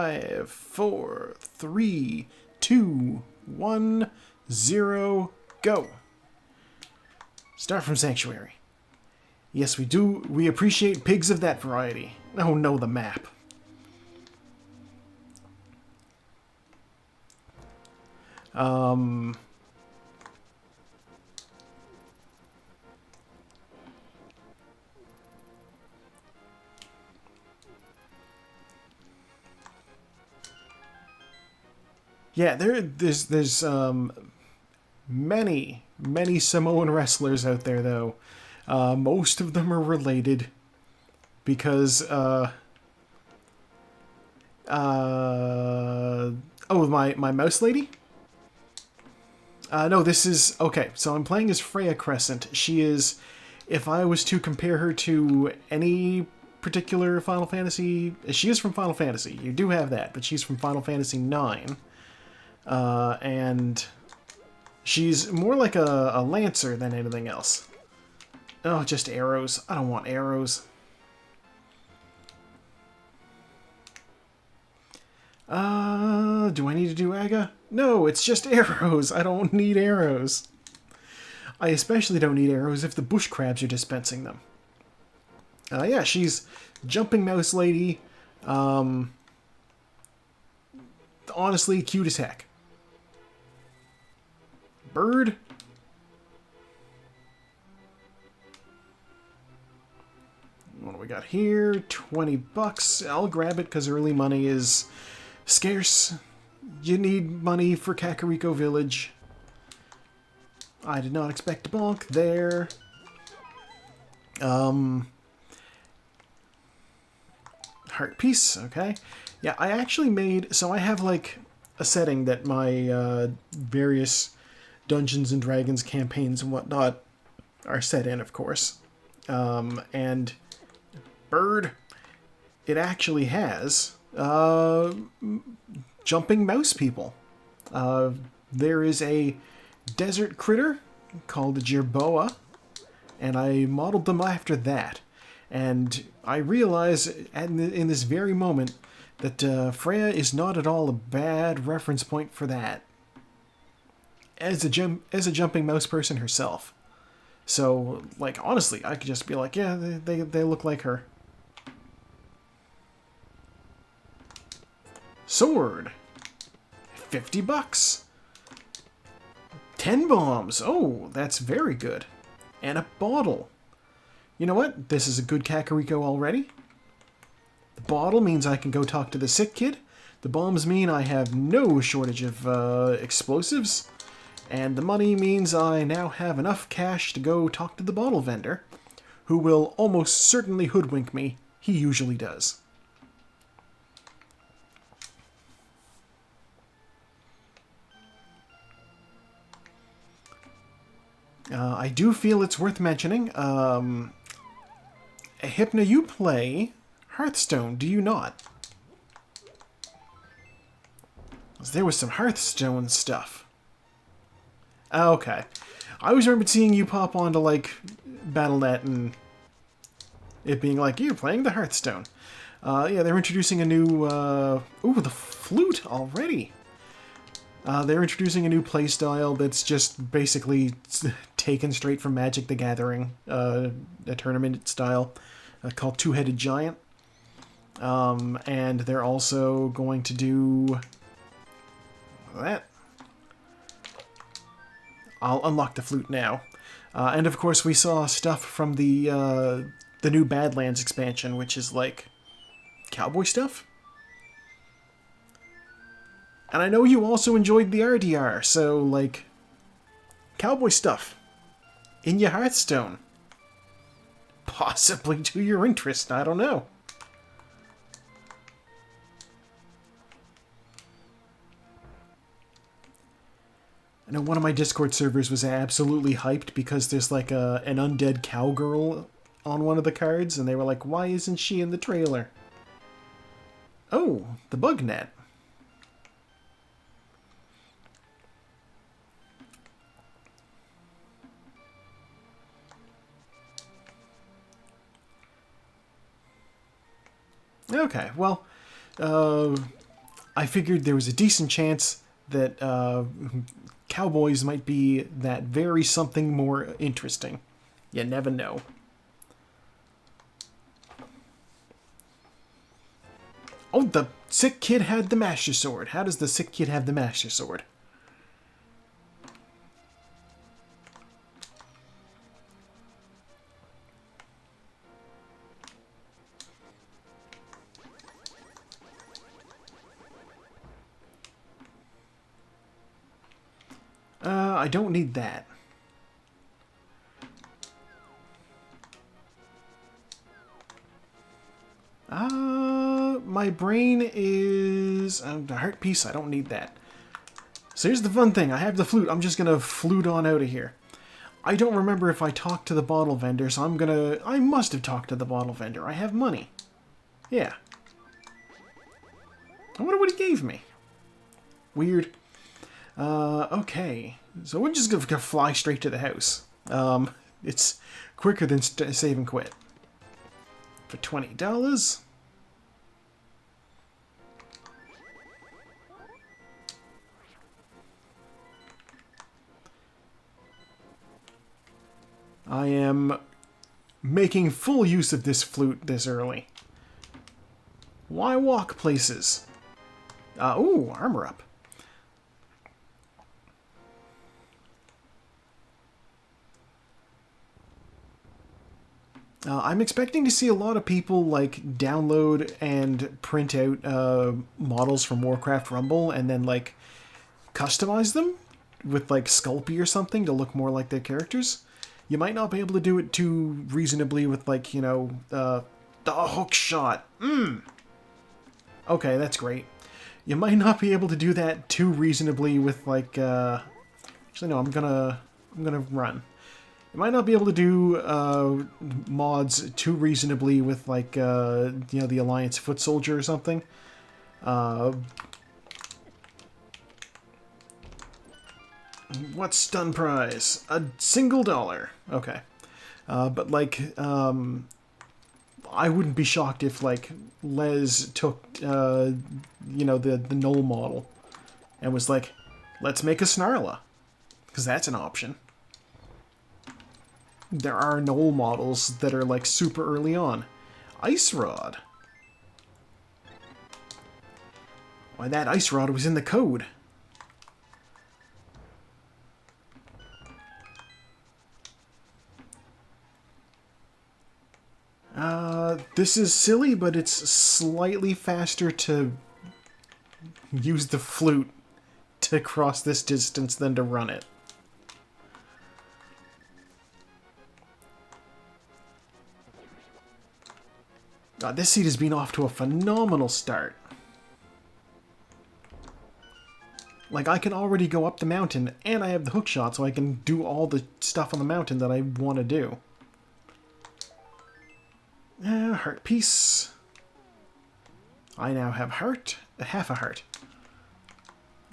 5, 4, 3, 2, 1, 0, go. Start from Sanctuary. Yes, we do. We appreciate pigs of that variety. Oh no, the map. Yeah, there's many Samoan wrestlers out there though. Most of them are related because oh, my mouse lady? No, this is okay. So I'm playing as Freya Crescent. She is, if I was to compare her to any particular Final Fantasy, she is from Final Fantasy. You do have that, but she's from Final Fantasy IX. And she's more like a lancer than anything else. Oh, just arrows. I don't want arrows. Do I need to do Aga? No, it's just arrows. I don't need arrows. I especially don't need arrows if the bush crabs are dispensing them. Yeah, she's Jumping Mouse Lady. Honestly, cute as heck. Bird. What do we got here? 20 bucks. I'll grab it because early money is scarce. You need money for Kakariko Village. I did not expect to bonk there. Heart piece, okay. Yeah, I actually made... So I have, like, a setting that my various Dungeons and Dragons campaigns and whatnot are set in, of course. And bird, it actually has jumping mouse people. There is a desert critter called the Jerboa, and I modeled them after that. And I realize in this very moment that Freya is not at all a bad reference point for that. As a jumping mouse person herself. So, like, honestly, I could just be like, yeah, they look like her. Sword. 50 bucks. 10 bombs. Oh, that's very good. And a bottle. You know what? This is a good Kakariko already. The bottle means I can go talk to the sick kid. The bombs mean I have no shortage of explosives. And the money means I now have enough cash to go talk to the bottle vendor, who will almost certainly hoodwink me. He usually does. I do feel it's worth mentioning. Hypna, you play Hearthstone, do you not? There was some Hearthstone stuff. Okay. I always remembered seeing you pop onto, like, Battle.net and it being like, you're playing the Hearthstone. Yeah, they're introducing a new, ooh, the flute already. They're introducing a new playstyle that's just basically taken straight from Magic the Gathering, a tournament style, called Two-Headed Giant. And they're also going to do that. I'll unlock the flute now. And of course we saw stuff from the new Badlands expansion, which is like cowboy stuff. And I know you also enjoyed the RDR, so like cowboy stuff in your Hearthstone. Possibly to your interest, I don't know. I know one of my Discord servers was absolutely hyped because there's like an undead cowgirl on one of the cards, and they were like, why isn't she in the trailer? Oh, the bug net. Okay, well, I figured there was a decent chance that cowboys might be that very something more interesting. You never know. Oh, the sick kid had the Master Sword. How does the sick kid have the Master Sword? I don't need that. My brain is a heart piece. I don't need that. So here's the fun thing. I have the flute. I'm just gonna flute on out of here. I don't remember if I talked to the bottle vendor, so I must have talked to the bottle vendor. I have money. Yeah. I wonder what he gave me. Weird. Okay. So we're just gonna fly straight to the house. It's quicker than save and quit. For $20. I am making full use of this flute this early. Why walk places? Ooh, armor up. I'm expecting to see a lot of people like download and print out models from Warcraft Rumble and then like customize them with like Sculpey or something to look more like their characters. You might not be able to do it too reasonably with like, you know, the hook shot. Okay, that's great. You might not be able to do that too reasonably with like, actually no, I'm gonna run. You might not be able to do mods too reasonably with like, you know, the Alliance Foot Soldier or something. What's stun prize? $1. Okay. But like, I wouldn't be shocked if like Les took, you know, the Null model and was like, let's make a Snarla. Because that's an option. There are Null models that are like super early on. Ice Rod. Why, that Ice Rod was in the code. This is silly, but it's slightly faster to use the flute to cross this distance than to run it. God, this seed has been off to a phenomenal start. Like, I can already go up the mountain, and I have the hook shot, so I can do all the stuff on the mountain that I want to do. Heart piece. I now have heart, half a heart.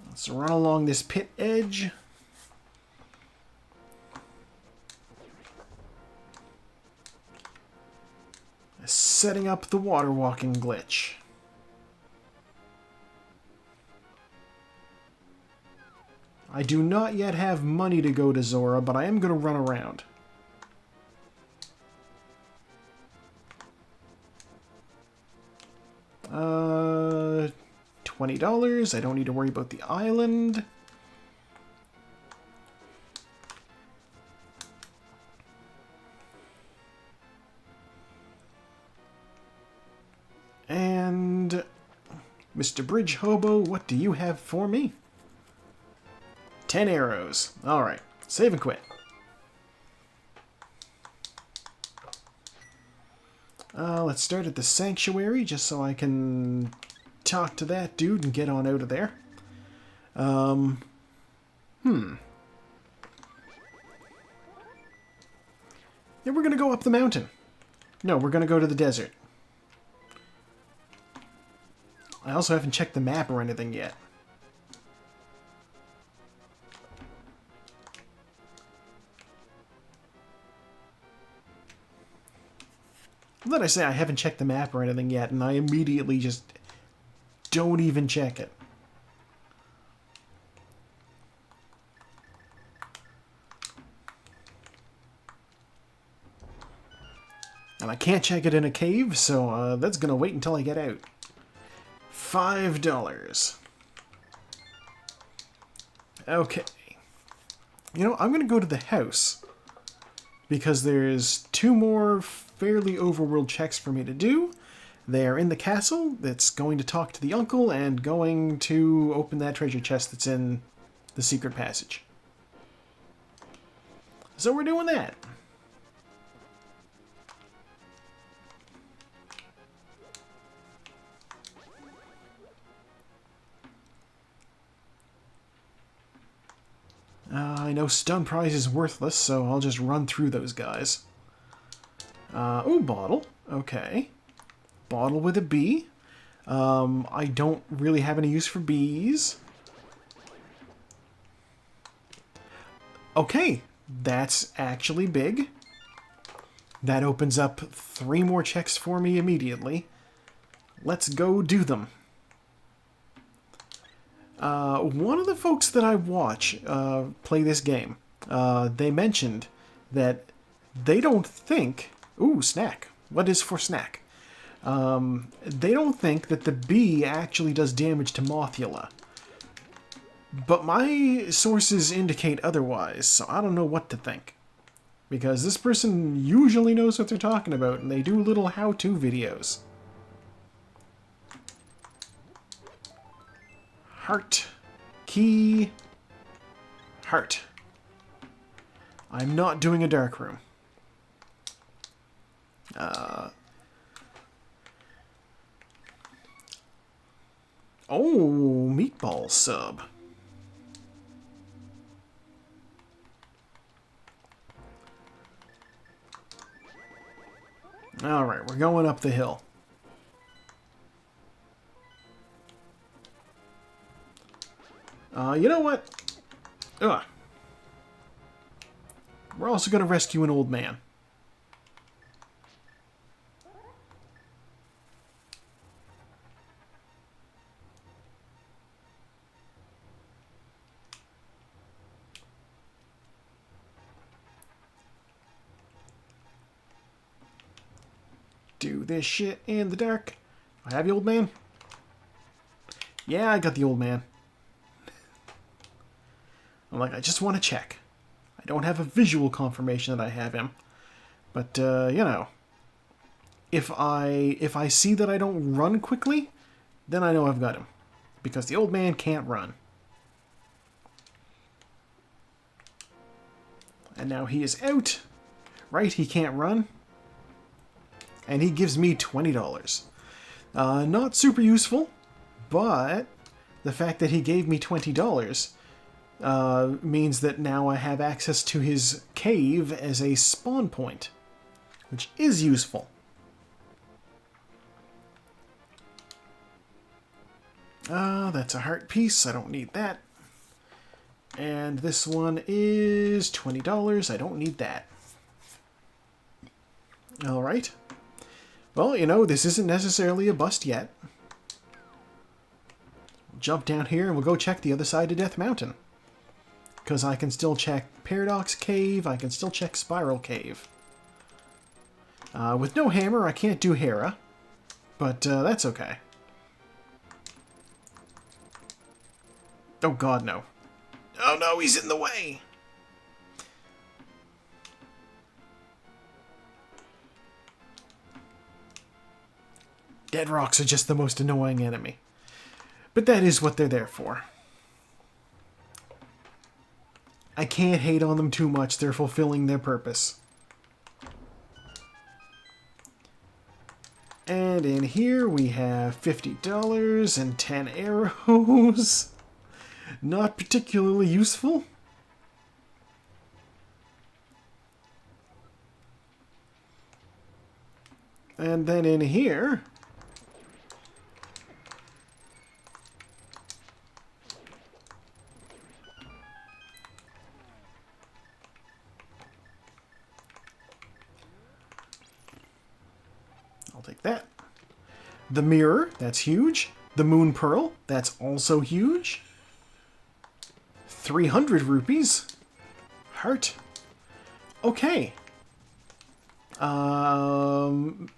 Let's run along this pit edge. Setting up the water walking glitch. I do not yet have money to go to Zora, but I am going to run around. $20. I don't need to worry about the island. And Mr. Bridge Hobo, what do you have for me? 10 arrows. Alright, save and quit. Let's start at the sanctuary, just so I can talk to that dude and get on out of there. Yeah, we're gonna go up the mountain. No, we're gonna go to the desert. I also haven't checked the map or anything yet. Then I say I haven't checked the map or anything yet, and I immediately just don't even check it. And I can't check it in a cave, so that's going to wait until I get out. $5. Okay. You know, I'm going to go to the house, because there's 2 more fairly overworld checks for me to do. They're in the castle. That's going to talk to the uncle and going to open that treasure chest that's in the secret passage. So we're doing that. I know stun prize is worthless, so I'll just run through those guys. Ooh, bottle. Okay. Bottle with a bee. I don't really have any use for bees. Okay, that's actually big. That opens up 3 more checks for me immediately. Let's go do them. One of the folks that I watch play this game, they mentioned that they don't think... Ooh, snack. What is for snack? They don't think that the bee actually does damage to Mothula. But my sources indicate otherwise, so I don't know what to think. Because this person usually knows what they're talking about, and they do little how-to videos. Heart. Key. Heart. I'm not doing a dark room. Oh, meatball sub. Alright, we're going up the hill. You know what? Ugh. We're also going to rescue an old man. Do this shit in the dark. I have the old man? Yeah, I got the old man. I'm like, I just want to check. I don't have a visual confirmation that I have him. But, you know, if I see that I don't run quickly, then I know I've got him. Because the old man can't run. And now he is out. Right, he can't run. And he gives me $20. Not super useful, but the fact that he gave me $20 means that now I have access to his cave as a spawn point, which is useful. That's a heart piece. I don't need that. And this one is $20. I don't need that. Alright. Well, you know, this isn't necessarily a bust yet. We'll jump down here and we'll go check the other side of Death Mountain. Because I can still check Paradox Cave, I can still check Spiral Cave. With no hammer, I can't do Hera. But that's okay. Oh god, no. Oh no, he's in the way! Dead rocks are just the most annoying enemy. But that is what they're there for. I can't hate on them too much, they're fulfilling their purpose. And in here we have $50 and 10 arrows. Not particularly useful. And then in here... I'll take that. The mirror, that's huge. The Moon Pearl, that's also huge. 300 rupees. Heart. Okay. Coming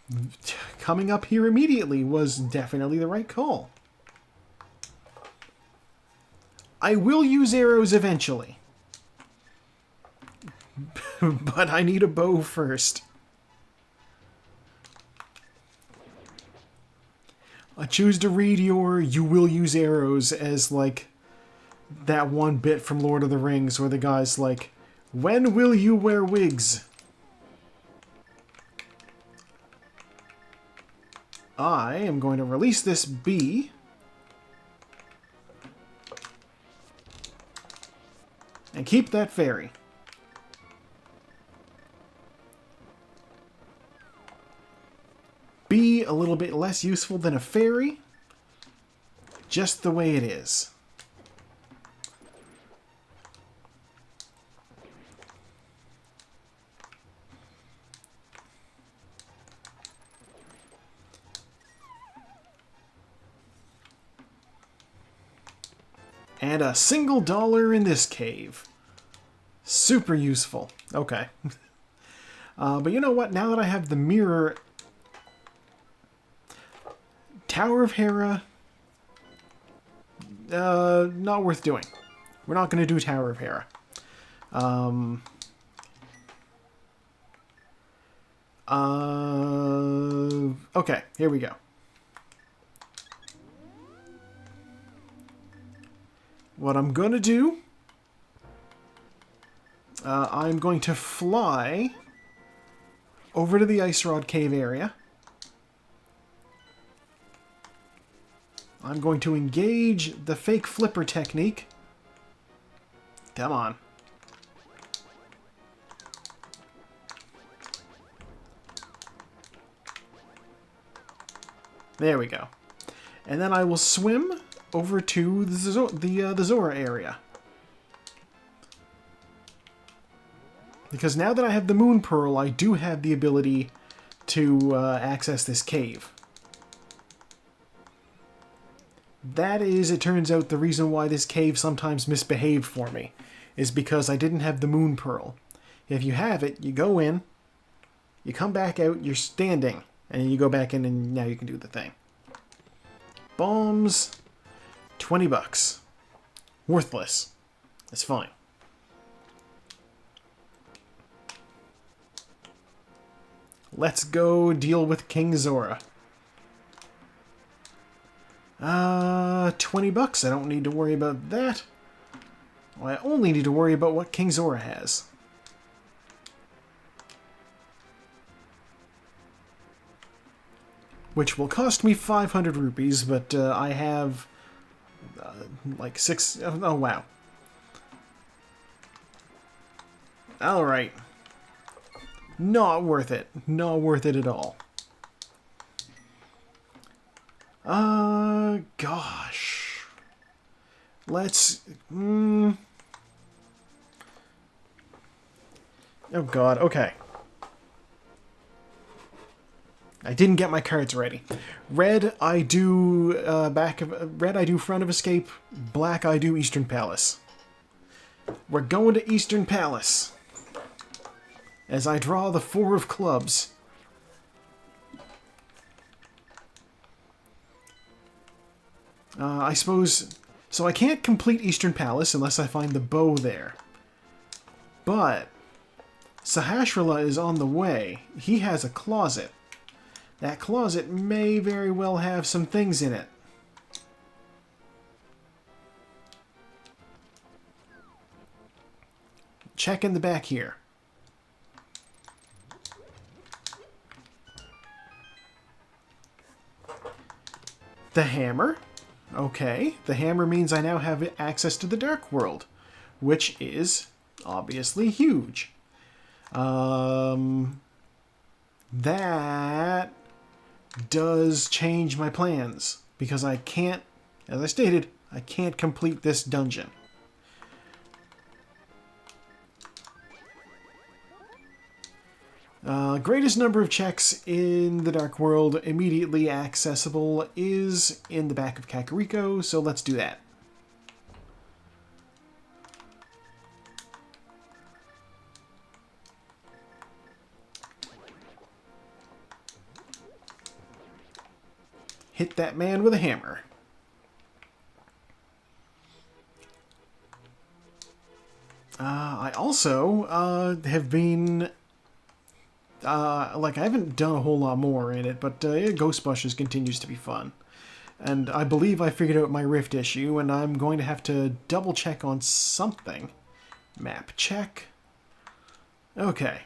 up here immediately was definitely the right call. I will use arrows eventually. But I need a bow first. I choose to read your "you will use arrows" as like that one bit from Lord of the Rings where the guy's like, "When will you wear wigs?" I am going to release this bee. And keep that fairy. Bee a little bit less useful than a fairy. Just the way it is. And a single dollar in this cave. Super useful. Okay. But you know what? Now that I have the mirror... Tower of Hera... not worth doing. We're not going to do Tower of Hera. Okay, here we go. What I'm going to do... I'm going to fly over to the Ice Rod Cave area. I'm going to engage the fake flipper technique. Come on. There we go. And then I will swim over to the Zora area. Because now that I have the Moon Pearl, I do have the ability to access this cave. That is, it turns out, the reason why this cave sometimes misbehaved for me, is because I didn't have the Moon Pearl. If you have it, you go in, you come back out, you're standing, and you go back in and now you can do the thing. Bombs, 20 bucks. Worthless. It's fine. Let's go deal with King Zora. 20 bucks. I don't need to worry about that. Well, I only need to worry about what King Zora has. Which will cost me 500 rupees, but I have like 6... Oh, wow. Alright. Not worth it. Not worth it at all. Gosh. Let's... Oh, God. Okay. I didn't get my cards ready. Red, I do Red, I do Front of Escape. Black, I do Eastern Palace. We're going to Eastern Palace. As I draw the 4 of clubs. I suppose... So I can't complete Eastern Palace unless I find the bow there. But... Sahasrara is on the way. He has a closet. That closet may very well have some things in it. Check in the back here. The hammer. Okay, the hammer means I now have access to the Dark World, which is obviously huge. That does change my plans, because I can't, as I stated, I can't complete this dungeon. Greatest number of checks in the Dark World immediately accessible is in the back of Kakariko, so let's do that. Hit that man with a hammer. I also have been... I haven't done a whole lot more in it, but Ghostbusters continues to be fun. And I believe I figured out my Rift issue, and I'm going to have to double check on something. Map check. Okay.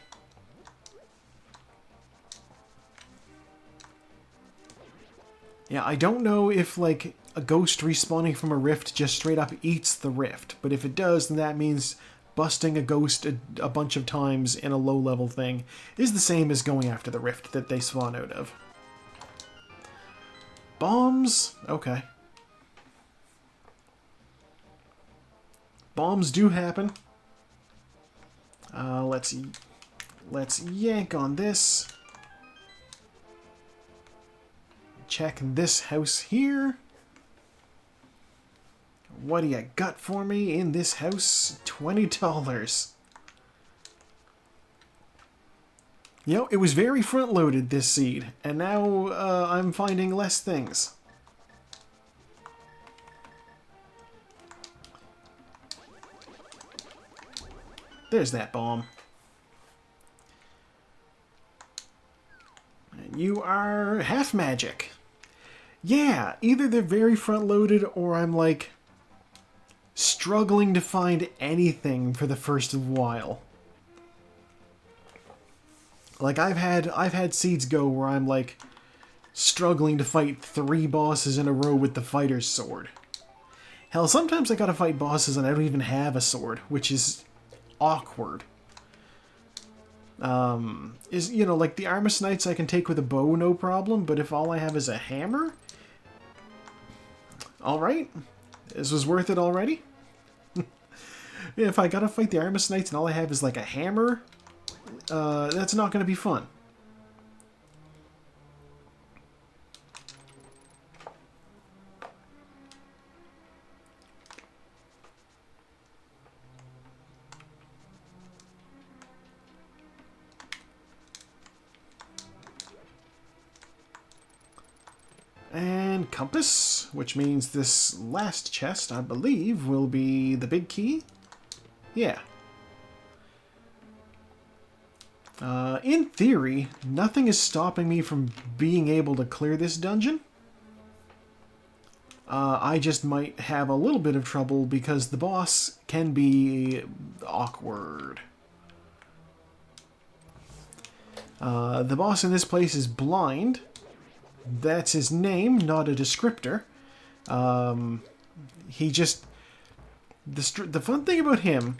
Yeah, I don't know if, like, a ghost respawning from a rift just straight up eats the rift, but if it does, then that means busting a ghost a bunch of times in a low-level thing is the same as going after the rift that they spawn out of. Bombs? Okay. Bombs do happen. Let's yank on this. Check this house here. What do you got for me in this house? $20. You know, it was very front-loaded, this seed, and now I'm finding less things. There's that bomb. And you are half magic. Yeah, either they're very front-loaded or I'm, like, struggling to find anything for the first while. Like, I've had seeds go where I'm, like, struggling to fight 3 bosses in a row with the fighter's sword. Hell, sometimes I gotta fight bosses and I don't even have a sword, which is awkward. You know, like the Armis Knights I can take with a bow, no problem, but if all I have is a hammer... Alright, this was worth it already. Yeah, if I gotta fight the Armis Knights and all I have is like a hammer, that's not gonna be fun. And compass, which means this last chest, I believe, will be the big key. Yeah. In theory, nothing is stopping me from being able to clear this dungeon. I just might have a little bit of trouble because the boss can be awkward. The boss in this place is blind. That's his name, not a descriptor. He just... The fun thing about him...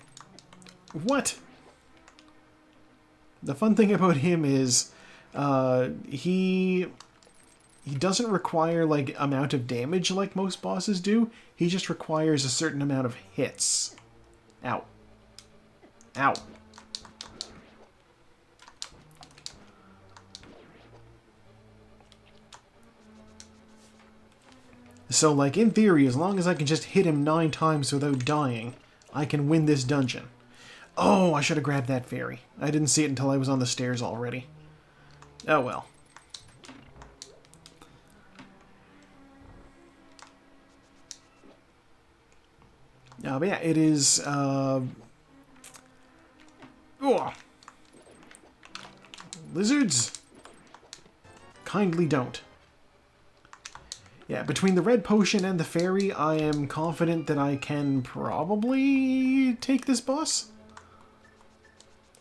What? The fun thing about him is... He doesn't require, like, amount of damage like most bosses do. He just requires a certain amount of hits. Ow. Ow. So, like, in theory, as long as I can just hit him 9 times without dying, I can win this dungeon. Oh, I should have grabbed that fairy. I didn't see it until I was on the stairs already. Oh well. But yeah, it is, oh. Lizards? Kindly don't. Yeah, between the red potion and the fairy, I am confident that I can probably take this boss.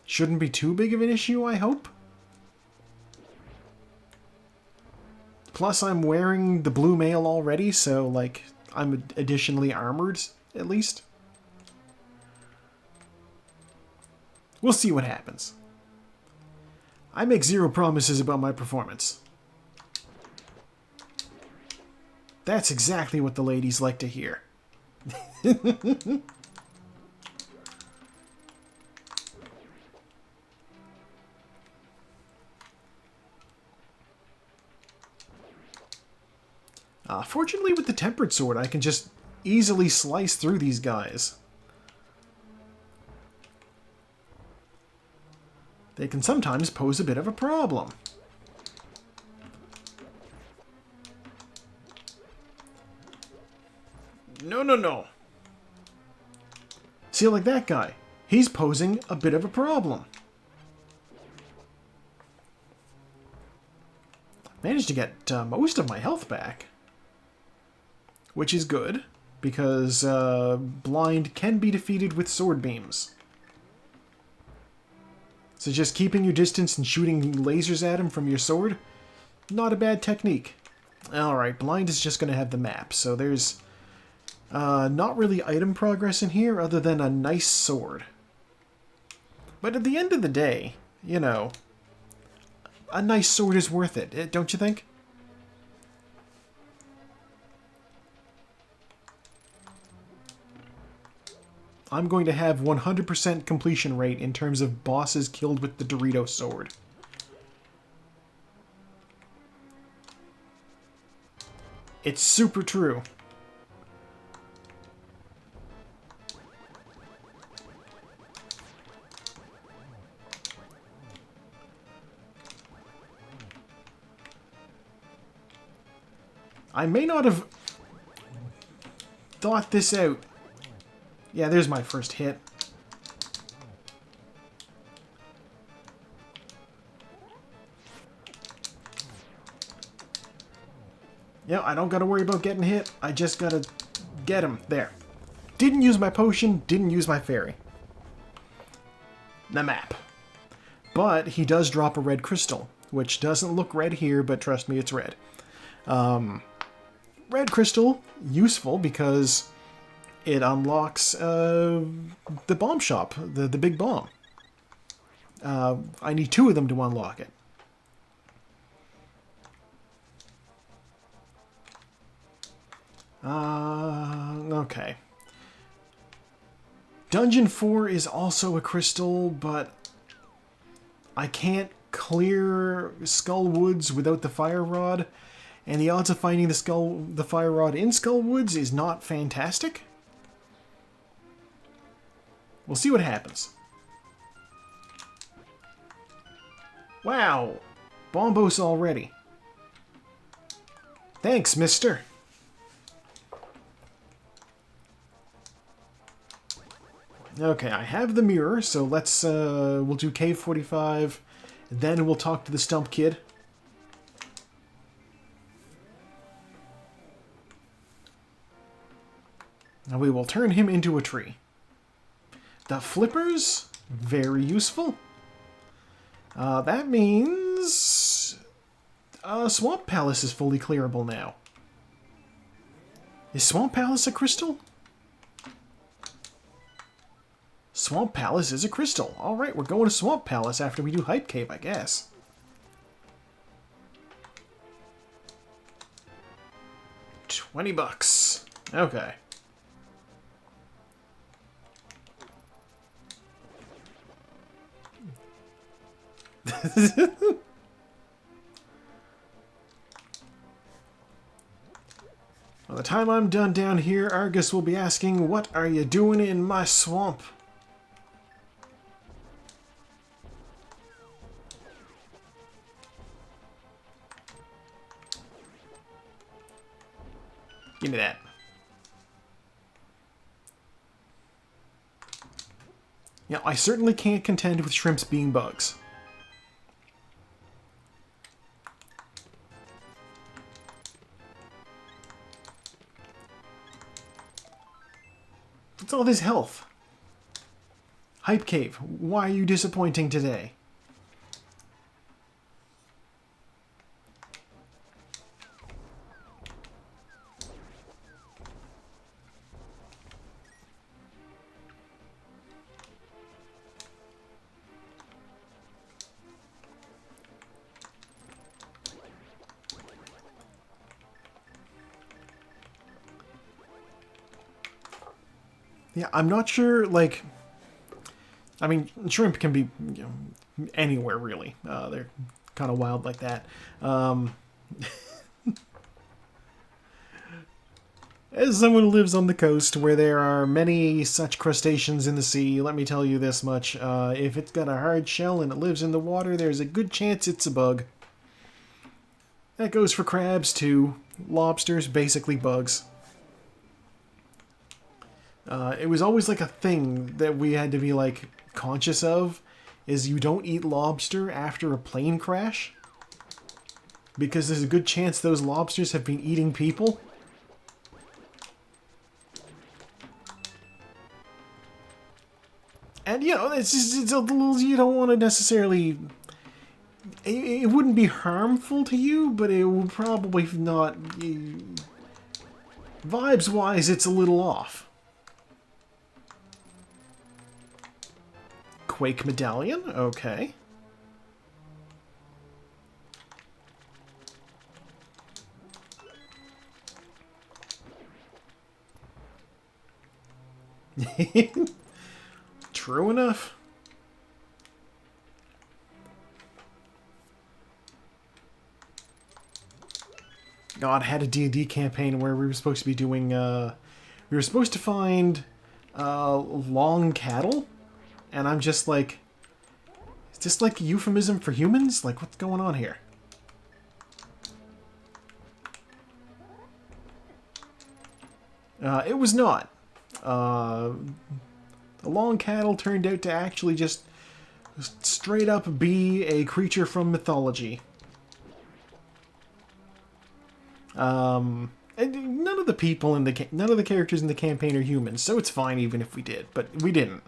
Shouldn't be too big of an issue, I hope. Plus, I'm wearing the blue mail already, so, like, I'm additionally armored, at least. We'll see what happens. I make zero promises about my performance. That's exactly what the ladies like to hear. Fortunately, with the tempered sword, I can just easily slice through these guys. They can sometimes pose a bit of a problem. No, no, no. See, like that guy. He's posing a bit of a problem. Managed to get most of my health back. Which is good, because blind can be defeated with sword beams. So just keeping your distance and shooting lasers at him from your sword, not a bad technique. Alright, blind is just going to have the map, so there's not really item progress in here other than a nice sword. But at the end of the day, you know, a nice sword is worth it, don't you think? I'm going to have 100% completion rate in terms of bosses killed with the Dorito sword. It's super true. I may not have thought this out. Yeah, there's my first hit. Yeah, I don't gotta worry about getting hit. I just gotta get him. There. Didn't use my potion, didn't use my fairy. The map. But he does drop a red crystal, which doesn't look red here, but trust me, it's red. Red crystal, useful because it unlocks the bomb shop, the big bomb. I need 2 of them to unlock it. Okay. Dungeon 4 is also a crystal, but I can't clear Skull Woods without the fire rod, and the odds of finding the fire rod in Skull Woods is not fantastic. We'll see what happens. Wow, Bombos already. Thanks, mister. Okay, I have the mirror, so let's, we'll do Cave 45, then we'll talk to the Stump Kid. Now we will turn him into a tree. The flippers, very useful. That means Swamp Palace is fully clearable now. Is Swamp Palace a crystal? Swamp Palace is a crystal. Alright, we're going to Swamp Palace after we do Hype Cave, I guess. $20. Okay. By the time I'm done down here, Argus will be asking, "What are you doing in my swamp?" Give me that. Yeah, I certainly can't contend with shrimps being bugs. What's all this health? Hype Cave, why are you disappointing today? Yeah, I'm not sure, like... I mean, shrimp can be anywhere, really. They're kind of wild like that. As someone who lives on the coast where there are many such crustaceans in the sea, let me tell you this much. If it's got a hard shell and it lives in the water, there's a good chance it's a bug. That goes for crabs too. Lobsters, basically bugs. It was always like a thing that we had to be like conscious of, is you don't eat lobster after a plane crash, because there's a good chance those lobsters have been eating people. And you know, it's a little, you don't want to necessarily. It wouldn't be harmful to you, but it would probably not. Vibes wise, it's a little off. Quake medallion, okay. True enough. God, had a D&D campaign where we were supposed to be doing, we were supposed to find, long cattle, and I'm just like, is this like a euphemism for humans? Like, what's going on here? It was not. The long cattle turned out to actually just straight up be a creature from mythology. And none of the people in the none of the characters in the campaign are humans, so it's fine even if we did, but we didn't.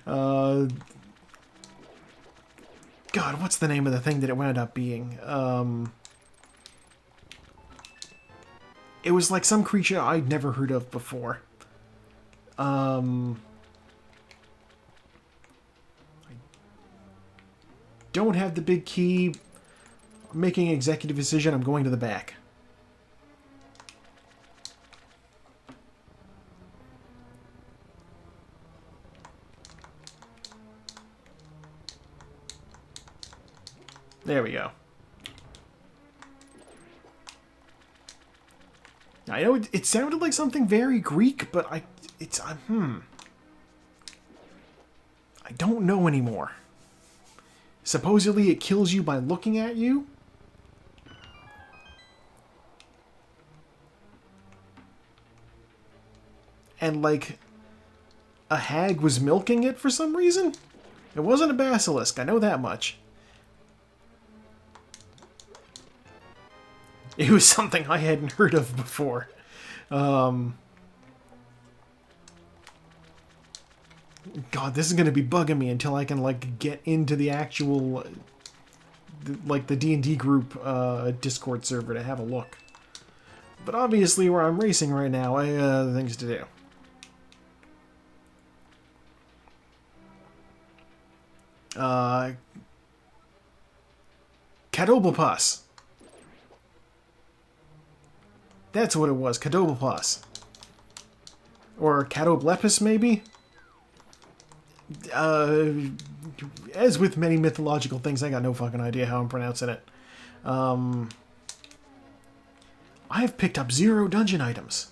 God, what's the name of the thing that it wound up being? It was like some creature I'd never heard of before. I don't have the big key. I'm making an executive decision. I'm going to the back. There we go. I know it sounded like something very Greek, but I don't know anymore. Supposedly it kills you by looking at you. And like a hag was milking it for some reason. It wasn't a basilisk, I know that much. It was something I hadn't heard of before. God, this is going to be bugging me until I can, like, get into the actual, like, the D&D group Discord server to have a look. But obviously, where I'm racing right now, I have other things to do. Cadoblepas. That's what it was, Cadoblepas. Or Cadoblepis, maybe? As with many mythological things, I got no fucking idea how I'm pronouncing it. I have picked up 0 dungeon items.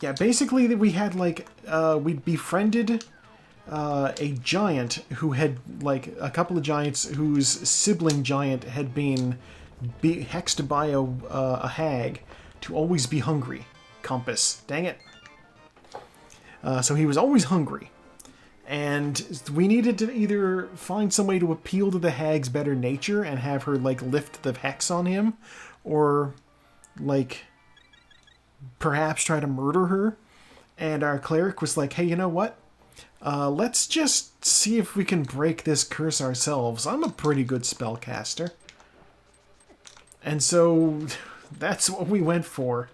Yeah, basically we had, like, we'd befriended a giant who had, like, a couple of giants whose sibling giant had been hexed by a hag to always be hungry. Compass. Dang it. So he was always hungry. And we needed to either find some way to appeal to the hag's better nature and have her, like, lift the hex on him, or, like, perhaps try to murder her. And our cleric was like, hey, you know what? Let's just see if we can break this curse ourselves. I'm a pretty good spellcaster. And so that's what we went for.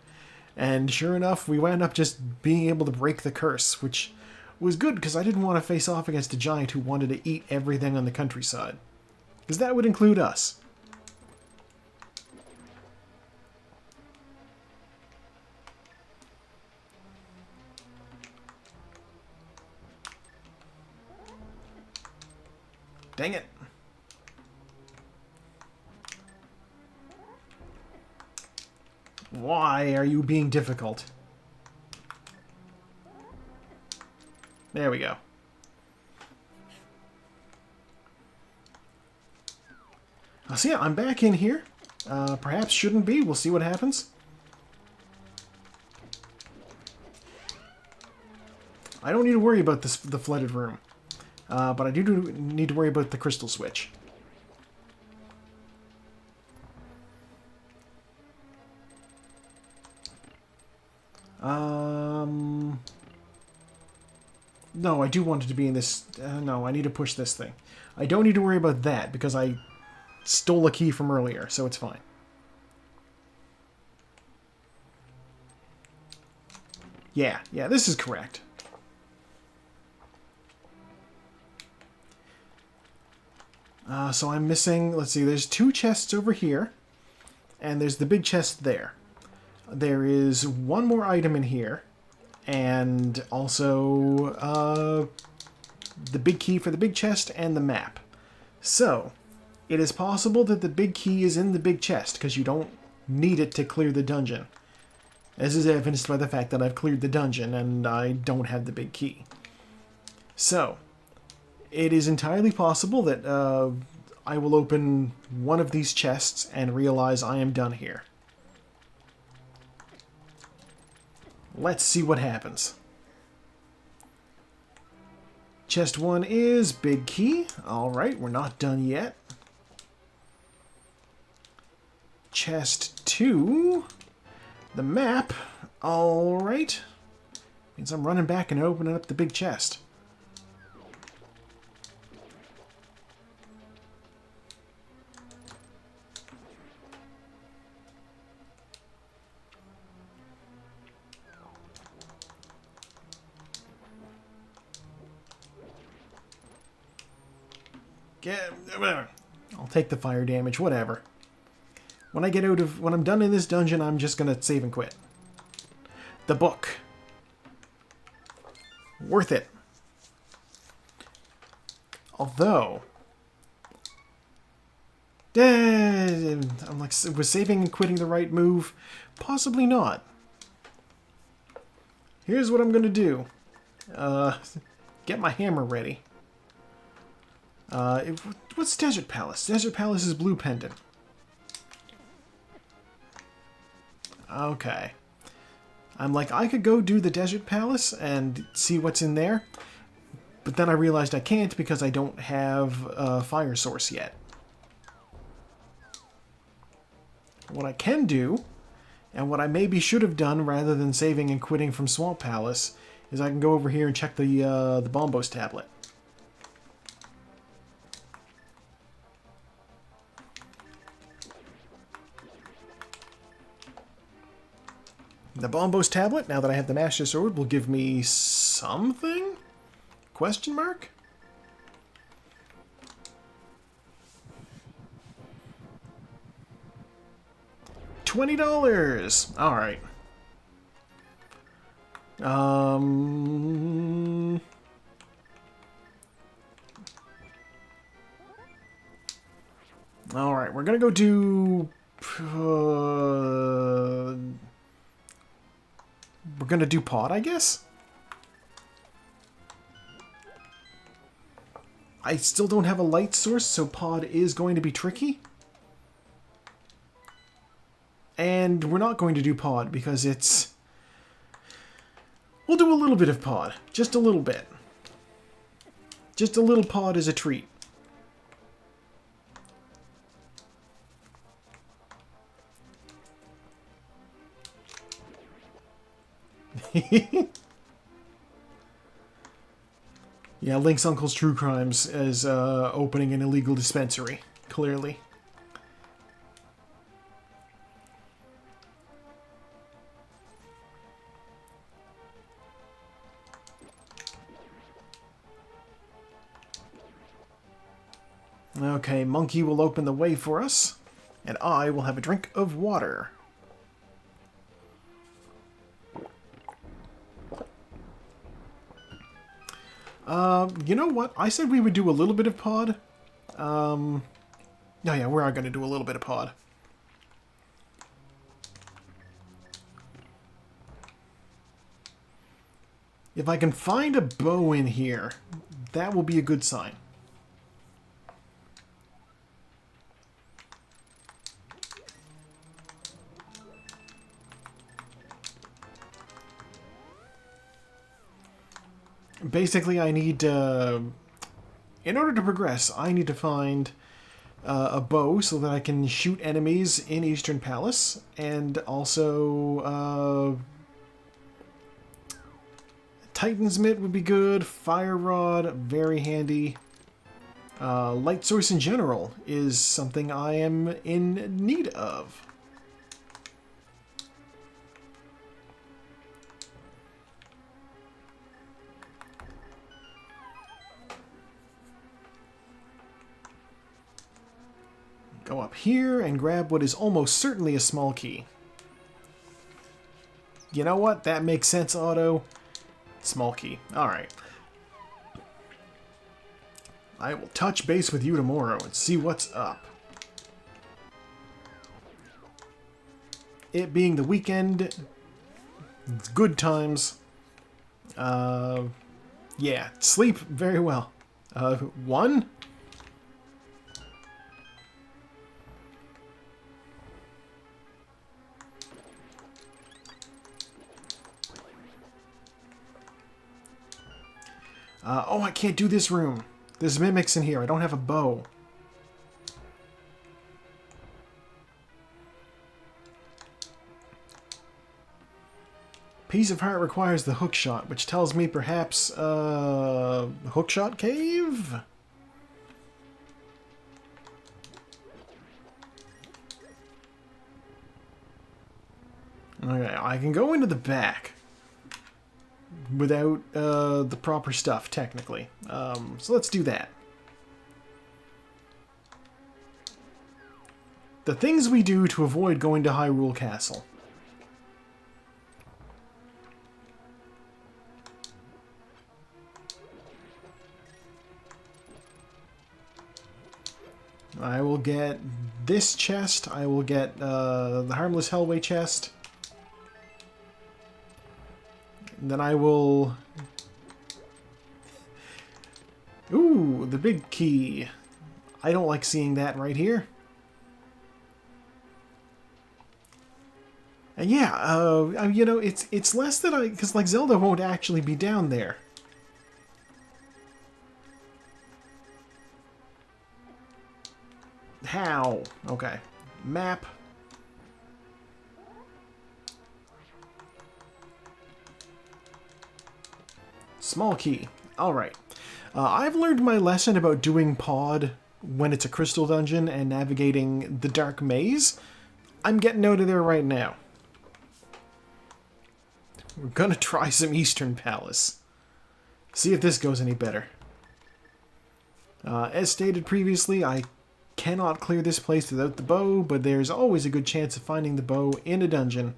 And sure enough, we wound up just being able to break the curse, which was good because I didn't want to face off against a giant who wanted to eat everything on the countryside. Because that would include us. Dang it. Why are you being difficult? There we go. So yeah, I'm back in here. Perhaps shouldn't be. We'll see what happens. I don't need to worry about the flooded room. But I do need to worry about the crystal switch. No, I do want it to be in this... no, I need to push this thing. I don't need to worry about that, because I stole a key from earlier, so it's fine. Yeah, this is correct. So I'm missing... Let's see, there's 2 chests over here, and there's the big chest there. There is 1 more item in here, and also the big key for the big chest and the map. So, it is possible that the big key is in the big chest, because you don't need it to clear the dungeon. This is evidenced by the fact that I've cleared the dungeon, and I don't have the big key. So, it is entirely possible that I will open one of these chests and realize I am done here. Let's see what happens. Chest 1 is big key. Alright, we're not done yet. Chest 2, the map. Alright. Means I'm running back and opening up the big chest. Whatever. I'll take the fire damage, whatever. When I'm done in this dungeon, I'm just gonna save and quit. The book. Worth it. Although... I'm like, was saving and quitting the right move? Possibly not. Here's what I'm gonna do. Get my hammer ready. What's Desert Palace? Desert Palace is blue pendant. Okay. I'm like, I could go do the Desert Palace and see what's in there, but then I realized I can't because I don't have a fire source yet. What I can do, and what I maybe should have done rather than saving and quitting from Swamp Palace, is I can go over here and check the Bombos tablet. The Bombos tablet, now that I have the Master Sword, will give me something? Question mark? $20! Alright. Alright, we're gonna go do... we're gonna do pod, I guess? I still don't have a light source, so pod is going to be tricky. And we're not going to do pod because it's... We'll do a little bit of pod. Just a little bit. Just a little pod is a treat. Yeah, Link's uncle's true crimes is opening an illegal dispensary, clearly. Okay, Monkey will open the way for us, and I will have a drink of water. You know what? I said we would do a little bit of pod. Oh yeah, we are going to do a little bit of pod. If I can find a bow in here, that will be a good sign. Basically, I need in order to progress, I need to find a bow so that I can shoot enemies in Eastern Palace, and also Titan's Mitt would be good. Fire Rod, very handy. Light Source in general is something I am in need of. Go up here and grab what is almost certainly a small key. You know what? That makes sense, Otto. Small key. Alright. I will touch base with you tomorrow and see what's up. It being the weekend, it's good times. Yeah, sleep very well. One? Oh, I can't do this room. There's mimics in here. I don't have a bow. Piece of Heart requires the hookshot, which tells me perhaps, hookshot cave? Okay, I can go into the back without the proper stuff, technically. So let's do that. The things we do to avoid going to Hyrule Castle. I will get this chest. I will get the Harmless Hellway chest. And then I will... Ooh, the big key. I don't like seeing that right here. And yeah, you know, it's less that because like Zelda won't actually be down there. How? Okay. Map. Small key. Alright. I've learned my lesson about doing pod when it's a crystal dungeon and navigating the dark maze. I'm getting out of there right now. We're gonna try some Eastern Palace. See if this goes any better. As stated previously, I cannot clear this place without the bow, but there's always a good chance of finding the bow in a dungeon.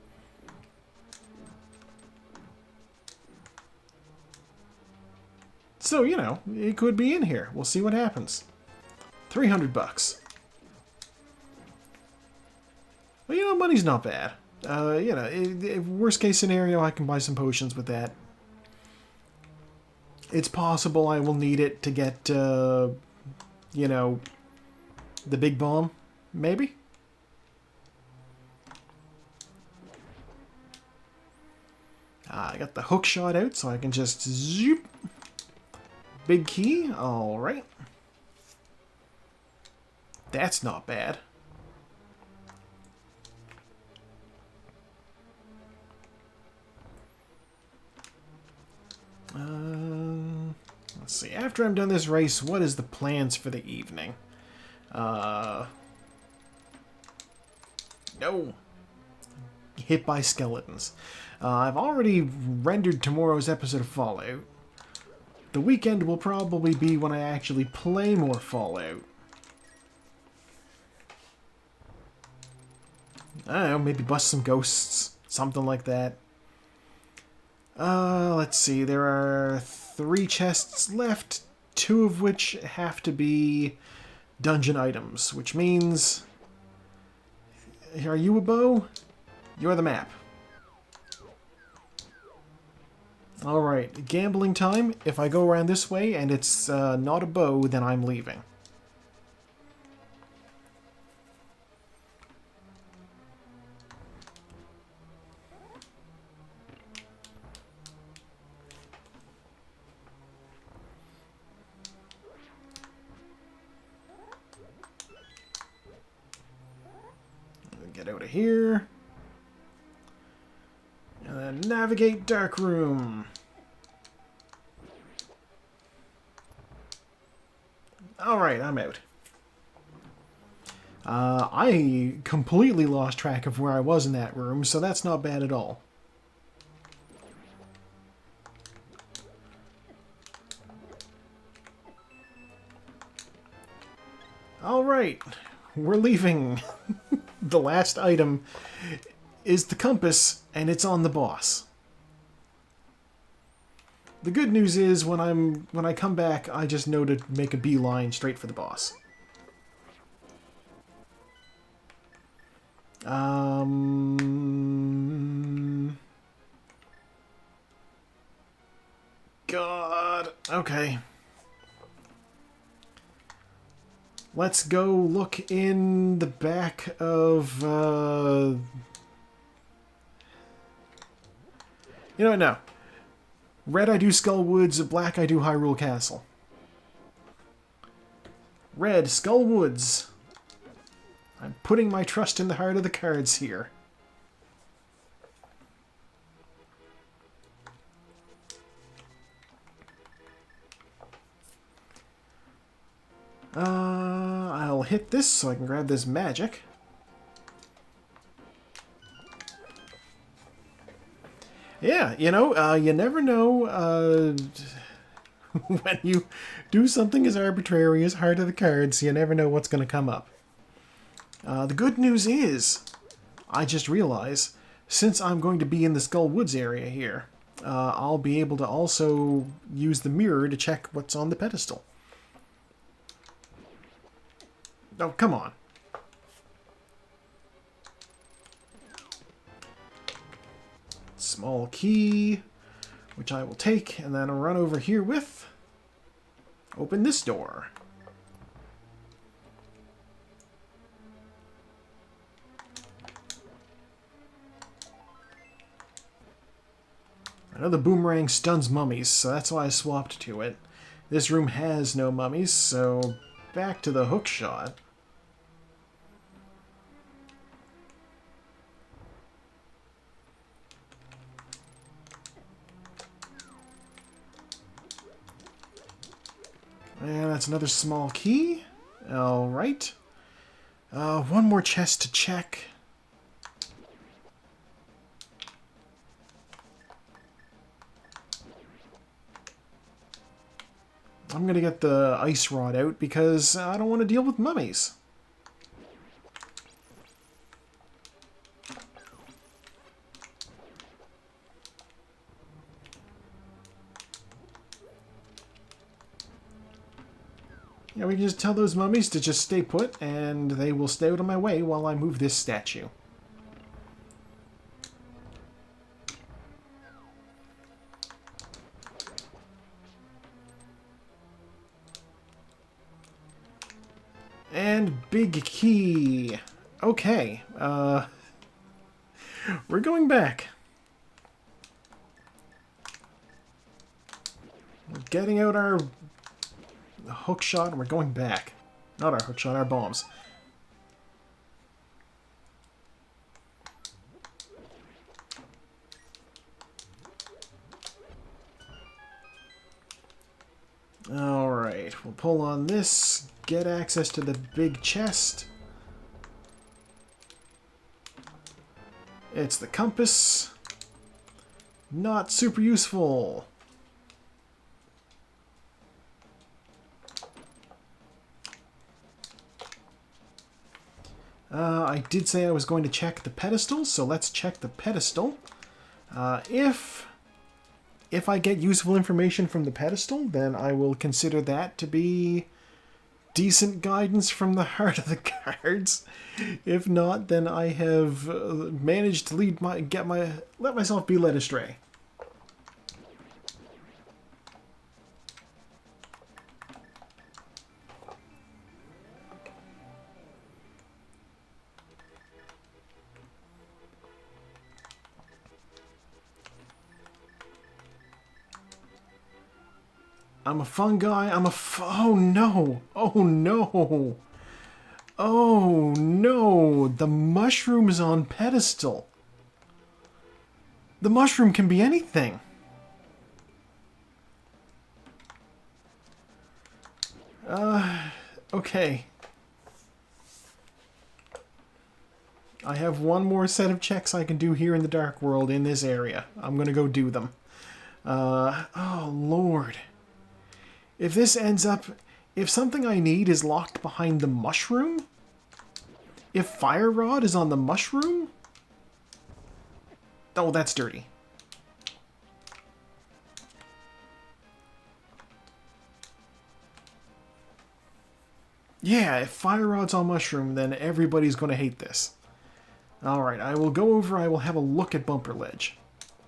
So, you know, it could be in here. We'll see what happens. 300 bucks. Well, you know, money's not bad. You know, worst case scenario, I can buy some potions with that. It's possible I will need it to get, you know, the big bomb, maybe? I got the hook shot out, so I can just zoop. Big key, alright. That's not bad. Let's see, after I'm done this race, what is the plans for the evening? No. Hit by skeletons. I've already rendered tomorrow's episode of Fallout. The weekend will probably be when I actually play more Fallout. I don't know, maybe bust some ghosts, something like that. Let's see, there are 3 chests left, 2 of which have to be dungeon items, which means... Are you a bow? You're the map. Alright, gambling time. If I go around this way and it's not a bow, then I'm leaving. Get out of here. And then navigate dark room. Alright, I'm out. I completely lost track of where I was in that room, so that's not bad at all. Alright, we're leaving. The last item is the compass, and it's on the boss. The good news is when I come back, I just know to make a beeline straight for the boss. God. Okay. Let's go look in the back of, You know what, no. Red I do Skull Woods, black I do Hyrule Castle. Red, Skull Woods. I'm putting my trust in the heart of the cards here. I'll hit this so I can grab this magic. Yeah, you know, you never know when you do something as arbitrary as Heart of the Cards, you never know what's going to come up. The good news is, I just realized, since I'm going to be in the Skull Woods area here, I'll be able to also use the mirror to check what's on the pedestal. Oh, come on. Small key, which I will take, and then run over here with. Open this door. I know the boomerang stuns mummies, so that's why I swapped to it. This room has no mummies, so back to the hook shot. And that's another small key. Alright. One more chest to check. I'm gonna get the ice rod out because I don't want to deal with mummies. Yeah, we can just tell those mummies to just stay put, and they will stay out of my way while I move this statue. And big key. Okay, we're going back. We're getting out our hook shot and we're going back. Not our hook shot, our bombs. Alright, we'll pull on this, get access to the big chest. It's the compass. Not super useful. I did say I was going to check the pedestal, so let's check the pedestal. If I get useful information from the pedestal, then I will consider that to be decent guidance from the heart of the cards. If not, then I have managed to let myself be led astray. I'm a fun guy. Oh no! Oh no! Oh no! The mushroom is on pedestal. The mushroom can be anything. Okay. I have one more set of checks I can do here in the Dark World in this area. I'm gonna go do them. Oh Lord. If this ends up... If something I need is locked behind the mushroom? If Fire Rod is on the mushroom? Oh, that's dirty. Yeah, if Fire Rod's on mushroom, then everybody's going to hate this. Alright, I will go over, I will have a look at Bumper Ledge.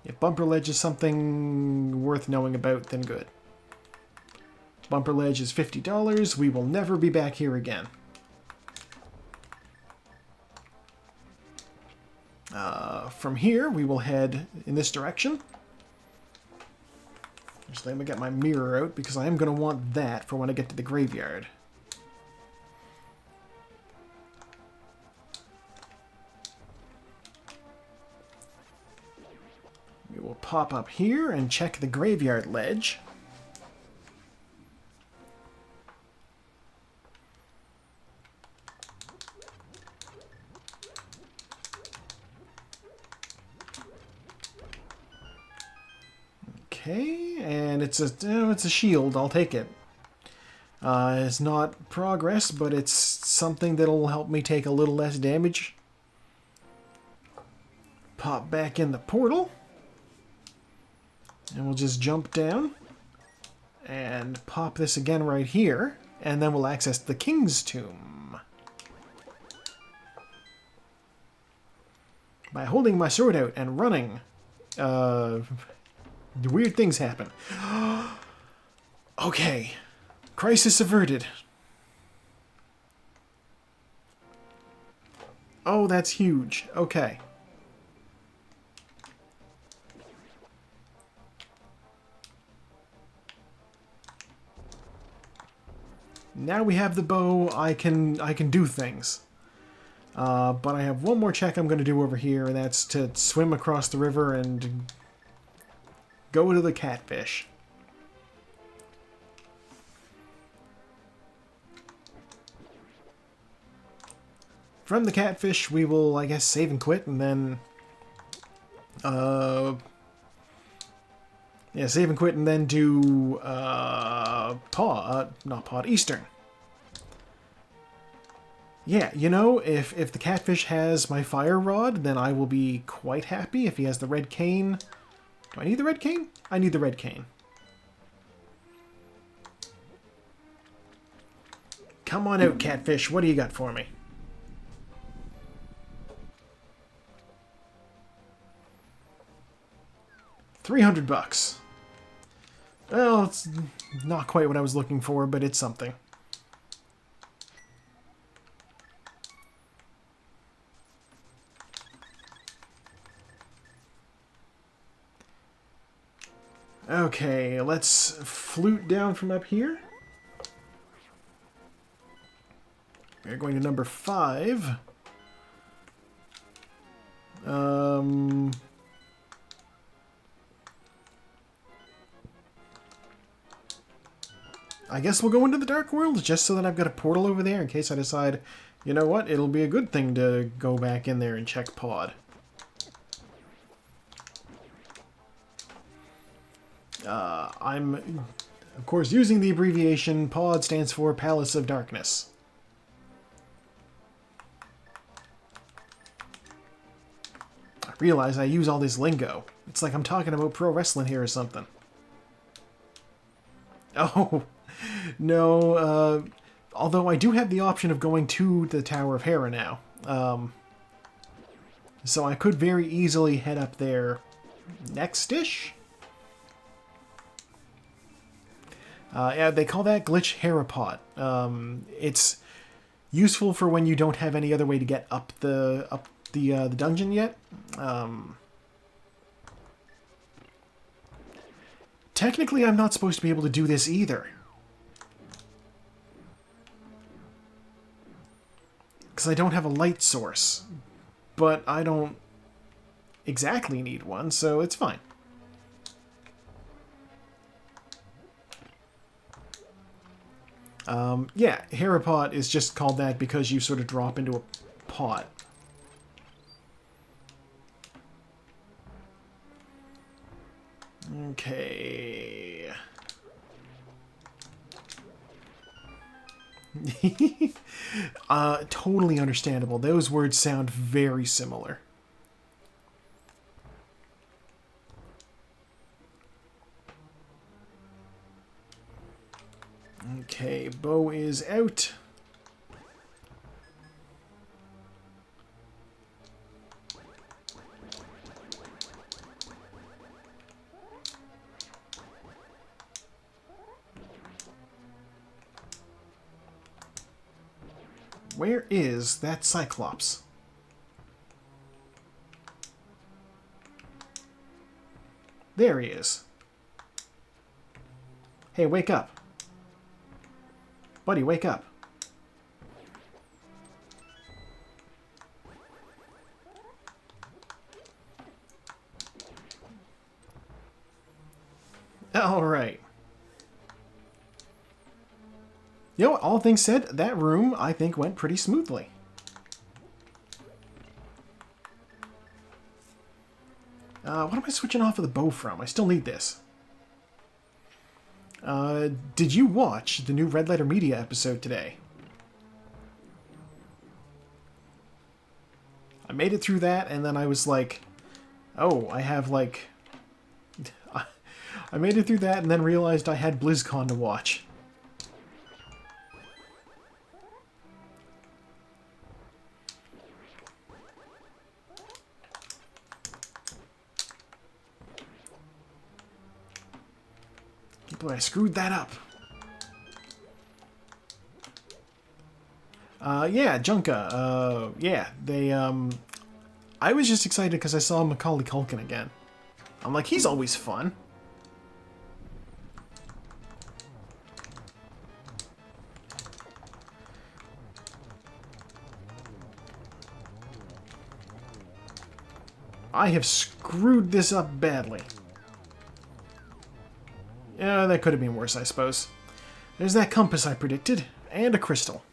If Bumper Ledge is something worth knowing about, then good. Bumper Ledge is $50. We will never be back here again. From here, we will head in this direction. Just let me get my mirror out, because I am going to want that for when I get to the graveyard. We will pop up here and check the graveyard ledge. Okay, and it's a shield. I'll take it. It's not progress, but it's something that'll help me take a little less damage. Pop back in the portal. And we'll just jump down. And pop this again right here. And then we'll access the King's Tomb. By holding my sword out and running. Weird things happen. Okay. Crisis averted. Oh, that's huge. Okay. Now we have the bow, I can do things. But I have one more check I'm going to do over here, and that's to swim across the river and go to the catfish. From the catfish, we will, I guess, save and quit, and then... yeah, save and quit, and then do... Eastern. Yeah, you know, if the catfish has my fire rod, then I will be quite happy. If he has the red cane... Do I need the red cane? I need the red cane. Come on out, catfish. What do you got for me? $300. Well, it's not quite what I was looking for, but it's something. Okay, let's flute down from up here. We're going to number 5. I guess we'll go into the Dark World just so that I've got a portal over there in case I decide, you know what, it'll be a good thing to go back in there and check Pod. I'm, of course, using the abbreviation. POD stands for Palace of Darkness. I realize I use all this lingo. It's like I'm talking about pro wrestling here or something. Oh, no, Although I do have the option of going to the Tower of Hera now. So I could very easily head up there next-ish. Yeah, they call that glitch Herapot. It's useful for when you don't have any other way to get up the dungeon yet. Technically, I'm not supposed to be able to do this either. Because I don't have a light source. But I don't exactly need one, so it's fine. Yeah, Herapot is just called that because you sort of drop into a pot. Okay. Totally understandable. Those words sound very similar. Okay, bow is out. Where is that Cyclops? There he is. Hey, wake up. Buddy, wake up. All right. You know what, all things said, that room, I think, went pretty smoothly. What am I switching off of the bow from? I still need this. Did you watch the new Red Letter Media episode today? I made it through that, and then I was like, oh, I have, like... I made it through that, and then realized I had BlizzCon to watch. Boy, I screwed that up. Yeah, Junka. Yeah, they, I was just excited because I saw Macaulay Culkin again. I'm like, he's always fun. I have screwed this up badly. Yeah, that could have been worse, I suppose. There's that compass I predicted, and a crystal.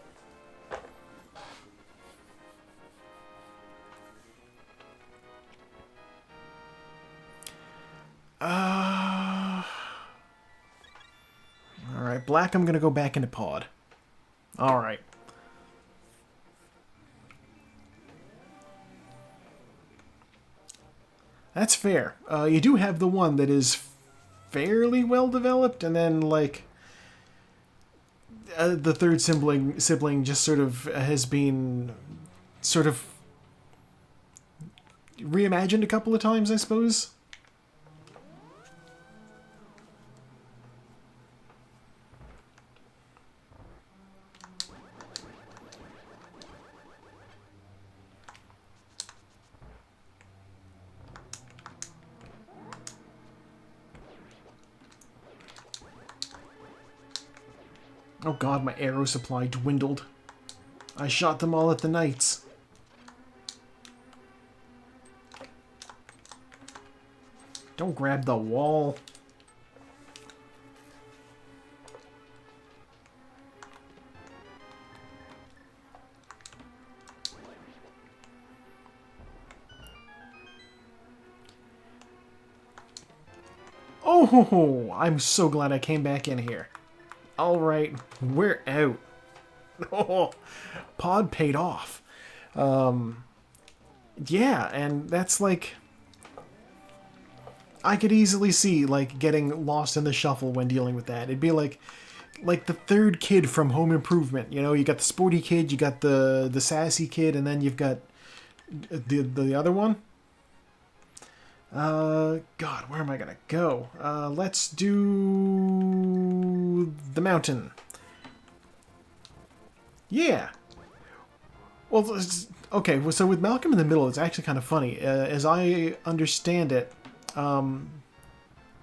Alright, black, I'm gonna go back into pod. Alright. That's fair. You do have the one that is fairly well developed, and then like the third sibling just sort of has been sort of reimagined a couple of times, I suppose. Oh god, my arrow supply dwindled. I shot them all at the knights. Don't grab the wall. Oh, I'm so glad I came back in here. Alright, we're out. Oh, pod paid off. Yeah, and that's like... I could easily see, like, getting lost in the shuffle when dealing with that. It'd be like like the third kid from Home Improvement. You know, you got the sporty kid, you got the sassy kid, and then you've got the other one. God, where am I gonna go? Let's do the mountain. Yeah. Well, okay. So with Malcolm in the Middle, it's actually kind of funny. As I understand it,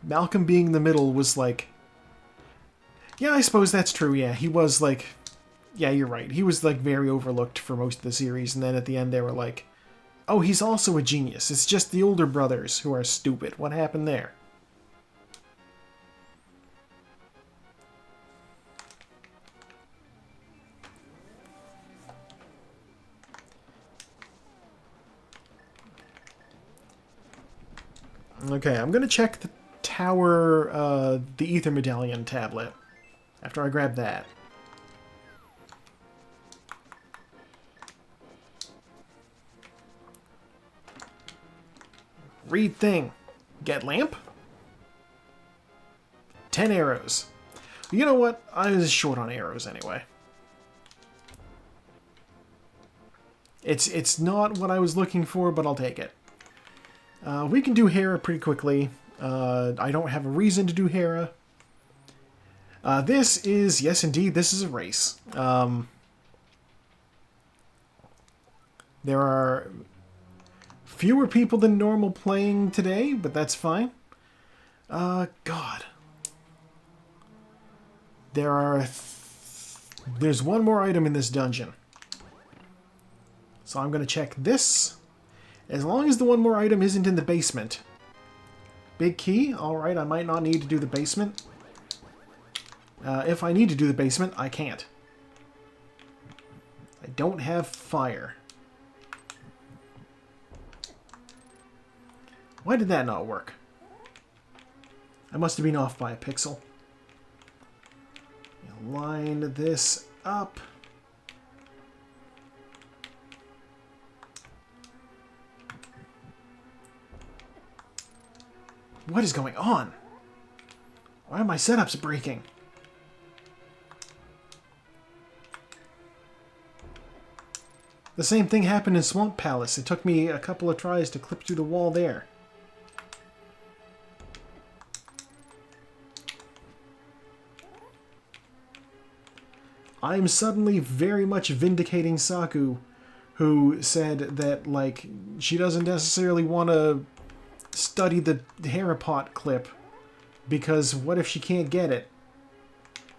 Malcolm being in the middle was like, yeah, I suppose that's true. Yeah, he was like, yeah, you're right. He was like very overlooked for most of the series, and then at the end they were like, oh, he's also a genius. It's just the older brothers who are stupid. What happened there? Okay, I'm gonna check the tower, the Ether Medallion tablet after I grab that. Read thing. Get lamp? 10 arrows. You know what? I was short on arrows anyway. It's not what I was looking for, but I'll take it. We can do Hera pretty quickly. I don't have a reason to do Hera. This is, yes indeed, this is a race. There are fewer people than normal playing today, but that's fine. God. There's one more item in this dungeon. So I'm going to check this. As long as the one more item isn't in the basement. Big key? Alright, I might not need to do the basement. If I need to do the basement, I can't. I don't have fire. Why did that not work? I must have been off by a pixel. Line this up. What is going on? Why are my setups breaking? The same thing happened in Swamp Palace. It took me a couple of tries to clip through the wall there. I'm suddenly very much vindicating Saku, who said that, like, she doesn't necessarily want to study the Harapot clip, because what if she can't get it?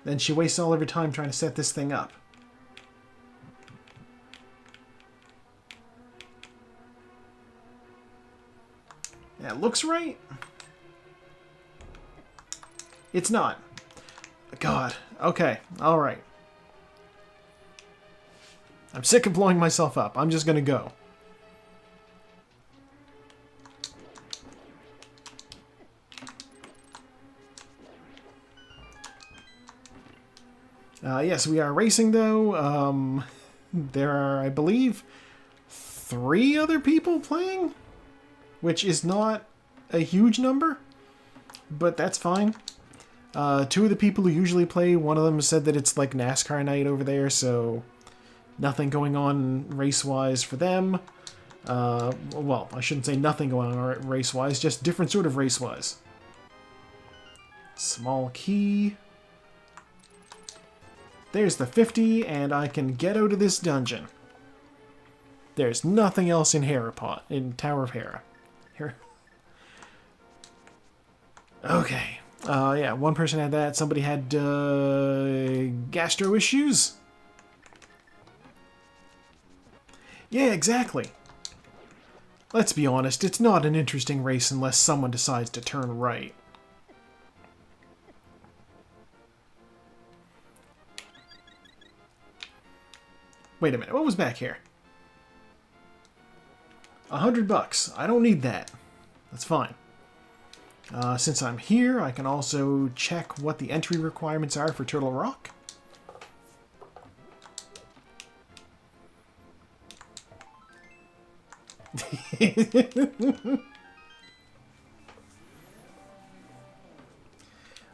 Then she wastes all of her time trying to set this thing up. That looks right. It's not. God. Okay. Alright. I'm sick of blowing myself up. I'm just gonna go. Yes, we are racing, though. There are, I believe, 3 other people playing, which is not a huge number, but that's fine. 2 of the people who usually play, one of them said that it's like NASCAR night over there, so nothing going on race-wise for them. Well, I shouldn't say nothing going on race-wise, just different sort of race-wise. Small key. There's the 50, and I can get out of this dungeon. There's nothing else in Harapot, in Tower of Hera. Here. Okay. Yeah, one person had that. Somebody had gastro issues. Yeah, exactly. Let's be honest, it's not an interesting race unless someone decides to turn right. Wait a minute, what was back here? $100. I don't need that. That's fine. Since I'm here, I can also check what the entry requirements are for Turtle Rock.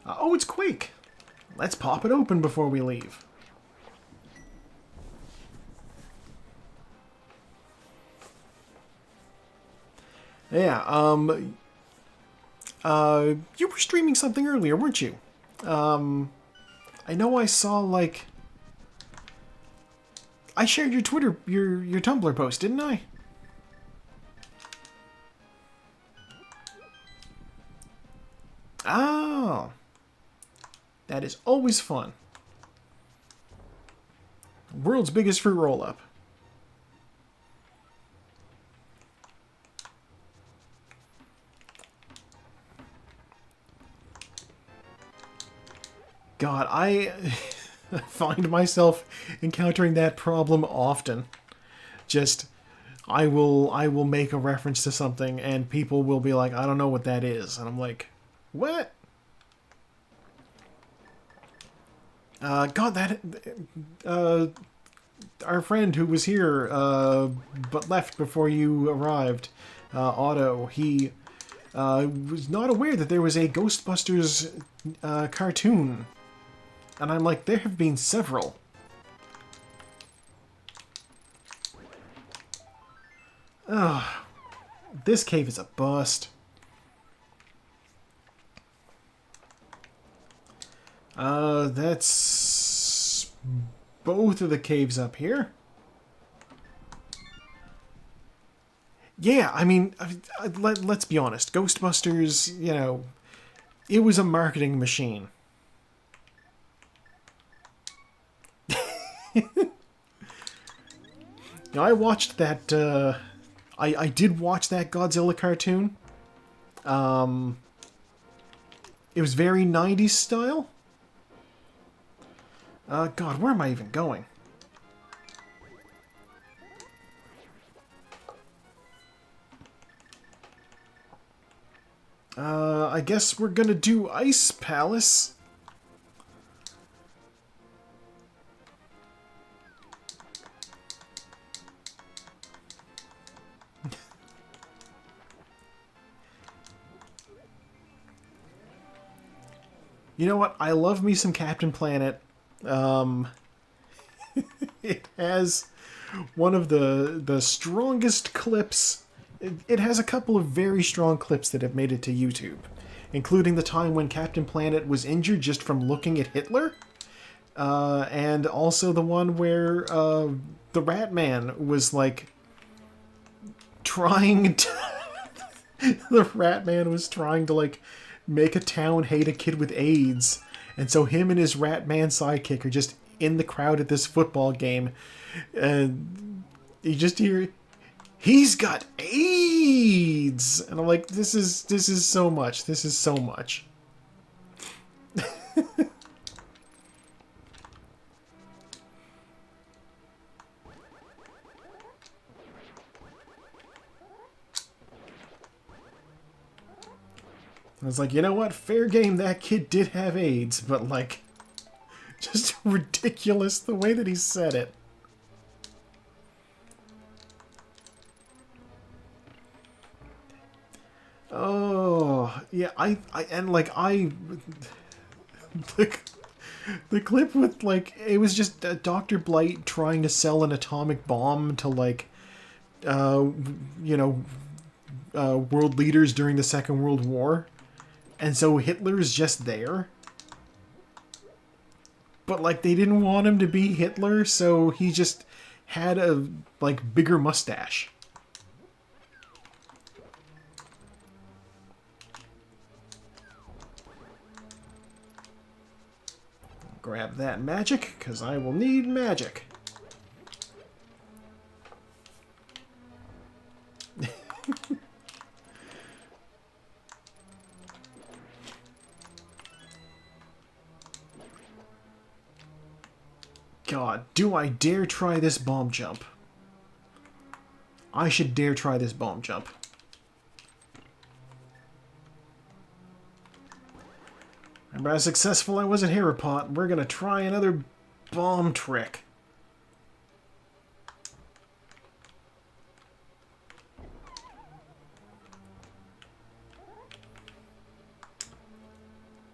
Oh, it's Quake. Let's pop it open before we leave. Yeah, you were streaming something earlier, weren't you? I know I saw, like... I shared your Twitter, your Tumblr post, didn't I? Oh. That is always fun. World's biggest fruit roll-up. God, I find myself encountering that problem often. Just, I will make a reference to something and people will be like, I don't know what that is. And I'm like, what? God, that... our friend who was here, but left before you arrived, Otto, he was not aware that there was a Ghostbusters cartoon. And I'm like, there have been several. Ugh. This cave is a bust. That's both of the caves up here. Yeah, I mean, let's be honest. Ghostbusters, you know, it was a marketing machine. Now, I watched that, I did watch that Godzilla cartoon. It was very 90s style. God, where am I even going? I guess we're gonna do Ice Palace. You know what? I love me some Captain Planet. It has one of the strongest clips. It has a couple of very strong clips that have made it to YouTube, including the time when Captain Planet was injured just from looking at Hitler, and also the one where the Rat Man was like trying to... the Rat Man was trying to like make a town hate a kid with AIDS, and so him and his Rat Man sidekick are just in the crowd at this football game, and you just hear, he's got AIDS, and I'm like, this is so much. This is so much. I was like, you know what? Fair game, that kid did have AIDS, but like, just ridiculous the way that he said it. Oh, yeah, and like, the clip with, like, it was just Dr. Blight trying to sell an atomic bomb to, like, you know, world leaders during the Second World War. And so Hitler's just there. But, like, they didn't want him to be Hitler, so he just had a, like, bigger mustache. Grab that magic, because I will need magic. God, do I dare try this bomb jump? I should dare try this bomb jump. Remember how successful I was at Haripot? We're gonna try another bomb trick.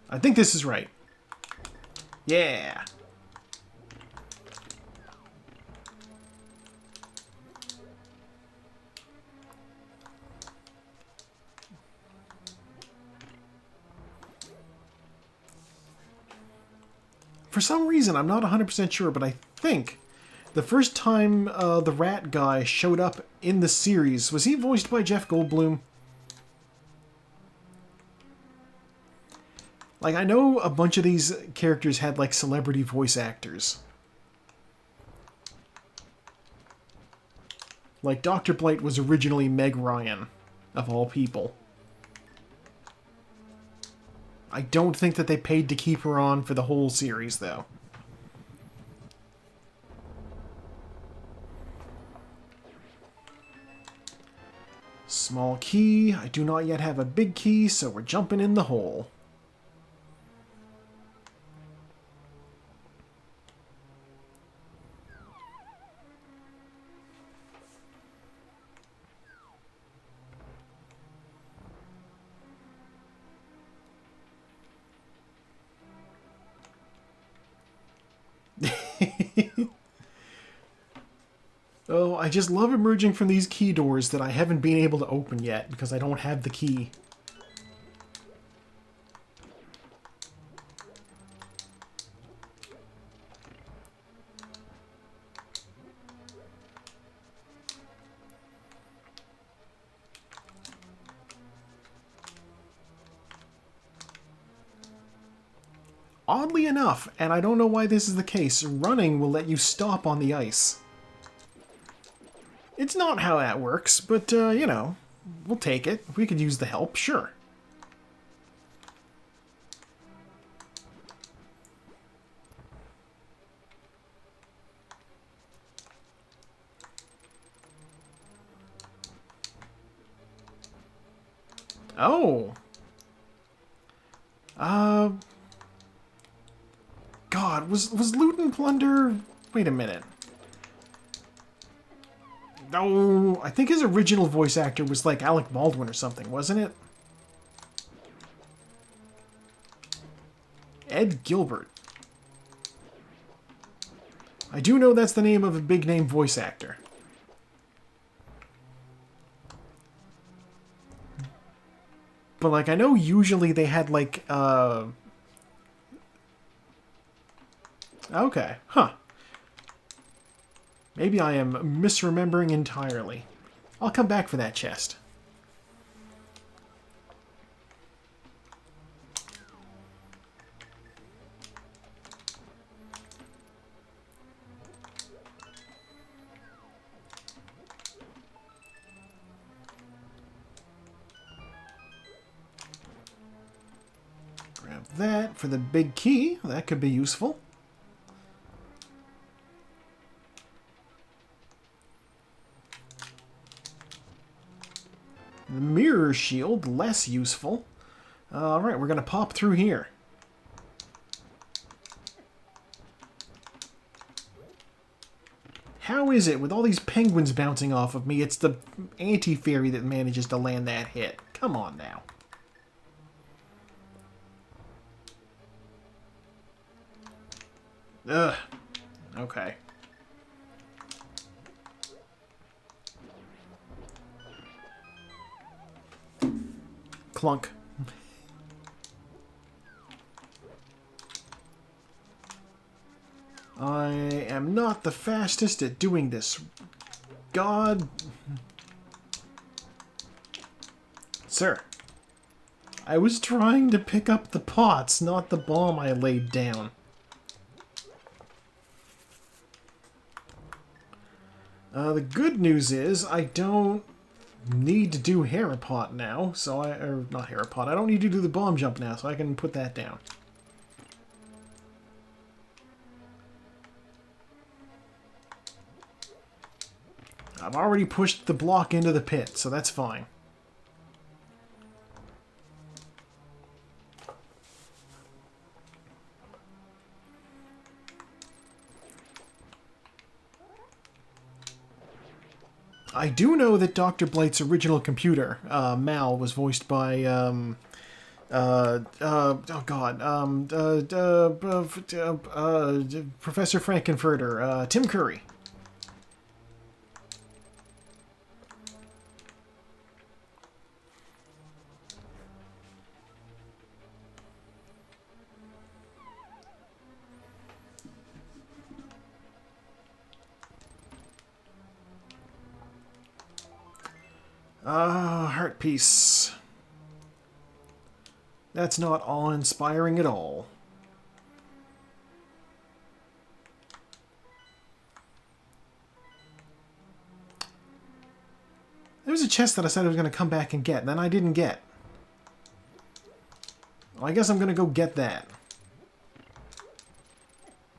I think this is right. Yeah! For some reason, I'm not 100% sure, but I think the first time the rat guy showed up in the series, was he voiced by Jeff Goldblum? Like, I know a bunch of these characters had, like, celebrity voice actors. Like, Dr. Blight was originally Meg Ryan, of all people. I don't think that they paid to keep her on for the whole series, though. Small key. I do not yet have a big key, so we're jumping in the hole. Oh, I just love emerging from these key doors that I haven't been able to open yet because I don't have the key. Oddly enough, and I don't know why this is the case, running will let you stop on the ice. It's not how that works, but, you know, we'll take it. We could use the help, sure. Oh. God, was Loot and Plunder... Wait a minute. No, I think his original voice actor was like Alec Baldwin or something, wasn't it? Ed Gilbert. I do know that's the name of a big-name voice actor. But, like, I know usually they had, like, Okay, huh. Maybe I am misremembering entirely. I'll come back for that chest. Grab that for the big key. That could be useful. The mirror shield, less useful. Alright, we're going to pop through here. How is it, with all these penguins bouncing off of me, it's the anti-fairy that manages to land that hit? Come on now. Ugh. Okay. Clunk. I am not the fastest at doing this. God. Sir. I was trying to pick up the pots, not the bomb I laid down. The good news is I don't need to do Harapot now, so or not Harapot, I don't need to do the bomb jump now, so I can put that down. I've already pushed the block into the pit, so that's fine. I do know that Dr. Blight's original computer, Mal, was voiced by Oh God, Professor Frankenfurter, Tim Curry. Heart piece. That's not awe-inspiring at all. There was a chest that I said I was going to come back and get, and then I didn't get. Well, I guess I'm going to go get that.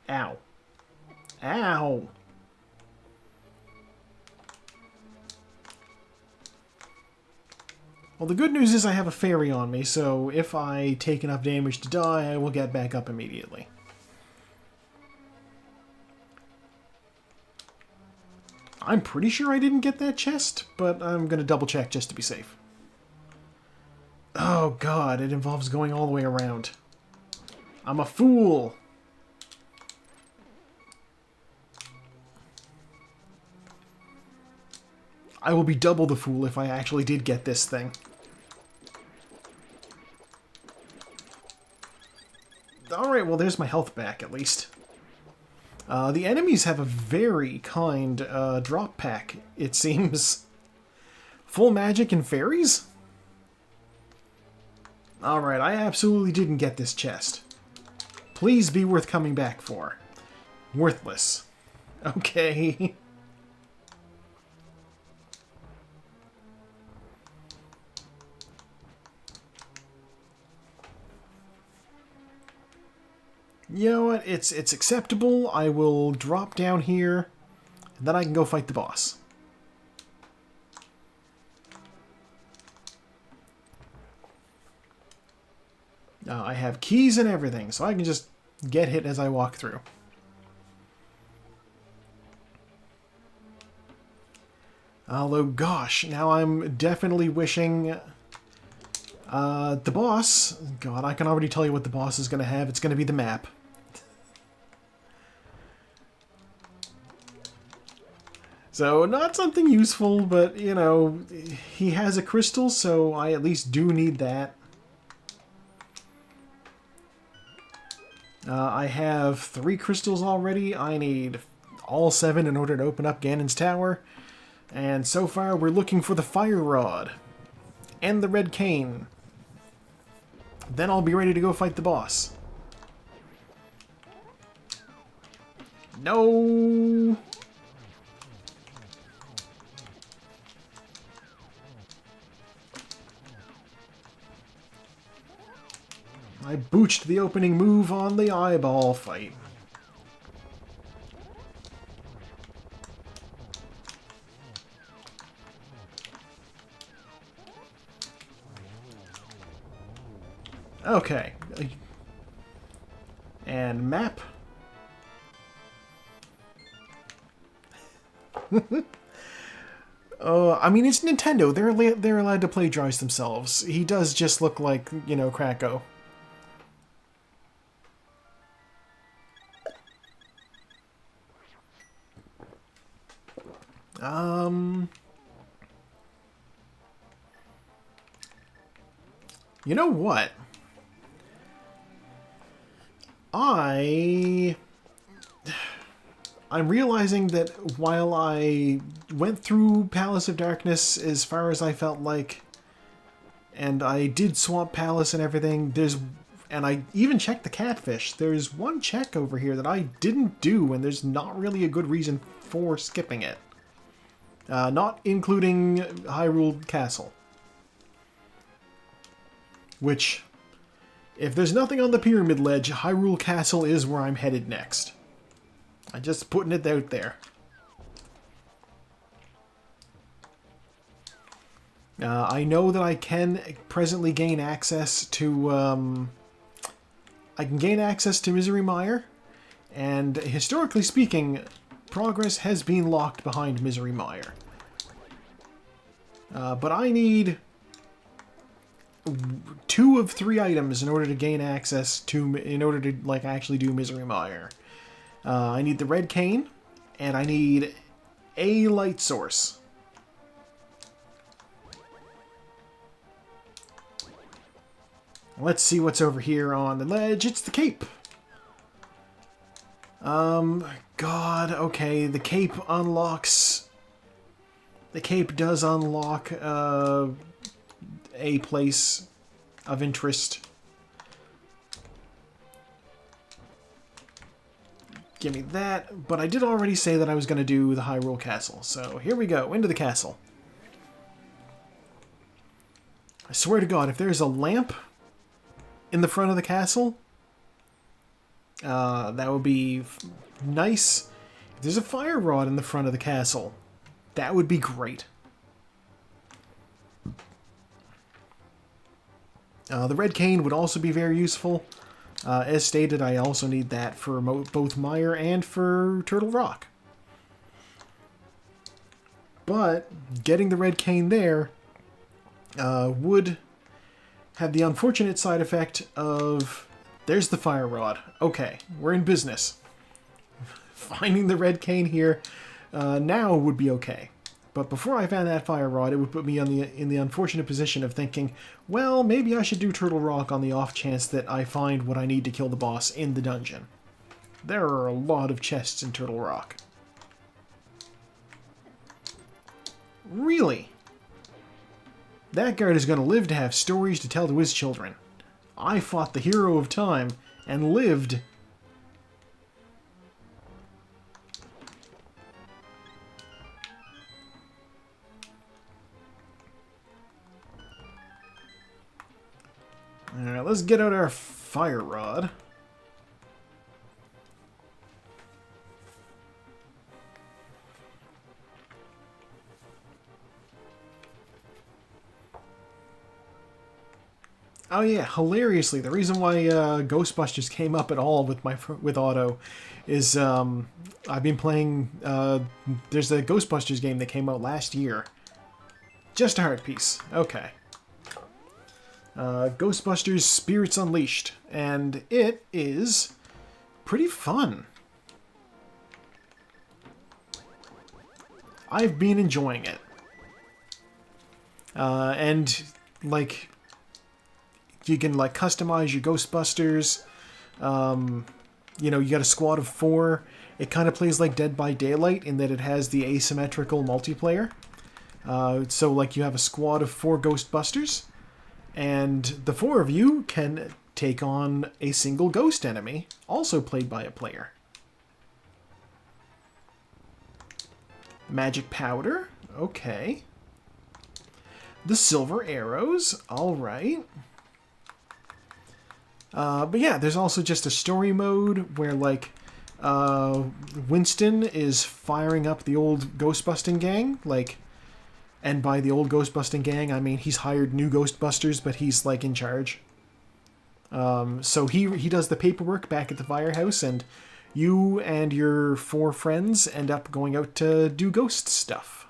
Ow. Ow! Well, the good news is I have a fairy on me, so if I take enough damage to die, I will get back up immediately. I'm pretty sure I didn't get that chest, but I'm going to double check just to be safe. Oh God, it involves going all the way around. I'm a fool! I will be double the fool if I actually did get this thing. Alright, well there's my health back at least. The enemies have a very kind drop pack, it seems. Full magic and fairies? Alright, I absolutely didn't get this chest. Please be worth coming back for. Worthless. Okay. You know what? It's acceptable. I will drop down here, and then I can go fight the boss. I have keys and everything, so I can just get hit as I walk through. Although, gosh, now I'm definitely wishing... the boss... God, I can already tell you what the boss is going to have. It's going to be the map. So, not something useful, but, you know, he has a crystal, so I at least do need that. I have 3 crystals already. I need all 7 in order to open up Ganon's tower. And so far, we're looking for the Fire Rod. And the Red Cane. Then I'll be ready to go fight the boss. No! I booched the opening move on the eyeball fight. Okay. And map. I mean, it's Nintendo. They're allowed to plagiarize themselves. He does just look like, you know, Kracko. You know what? I'm realizing that while I went through Palace of Darkness as far as I felt like, and I did Swamp Palace and everything, and I even checked the catfish, there's one check over here that I didn't do, and there's not really a good reason for skipping it. Not including Hyrule Castle. Which, if there's nothing on the Pyramid Ledge, Hyrule Castle is where I'm headed next. I'm just putting it out there. I know that I can presently gain access to... I can gain access to Misery Mire, and historically speaking, progress has been locked behind Misery Mire. But I need 2 of 3 items in order to gain access to, in order to like actually do Misery Mire. I need the red cane, and I need a light source. Let's see what's over here on the ledge. It's the cape. God, okay, the cape unlocks... The cape does unlock, a place of interest. Give me that, but I did already say that I was going to do the Hyrule Castle, so here we go, into the castle. I swear to God, if there's a lamp in the front of the castle, that would be nice. If there's a fire rod in the front of the castle, that would be great. The red cane would also be very useful. As stated, I also need that for both Mire and for Turtle Rock. But getting the red cane there would have the unfortunate side effect of... There's the fire rod. Okay, we're in business. Finding the red cane here now would be okay. But before I found that fire rod, it would put me in the unfortunate position of thinking, well, maybe I should do Turtle Rock on the off chance that I find what I need to kill the boss in the dungeon. There are a lot of chests in Turtle Rock. Really? That guard is going to live to have stories to tell to his children. I fought the hero of time and lived. Alright, let's get out our fire rod. Oh yeah, hilariously, the reason why Ghostbusters came up at all with Otto is I've been playing. There's a Ghostbusters game that came out last year. Just a heart piece. Okay. Ghostbusters Spirits Unleashed, and it is pretty fun. I've been enjoying it. And like, you can like customize your Ghostbusters. You know, you got a squad of 4. It kind of plays like Dead by Daylight in that it has the asymmetrical multiplayer. So like you have a squad of 4 Ghostbusters, and the 4 of you can take on a single ghost enemy, also played by a player. Magic powder, okay. The silver arrows, alright. But yeah, there's also just a story mode where, like, Winston is firing up the old Ghostbusting gang, like, and by the old Ghostbusting gang, I mean he's hired new Ghostbusters, but he's, like, in charge. So he does the paperwork back at the firehouse, and you and your 4 friends end up going out to do ghost stuff.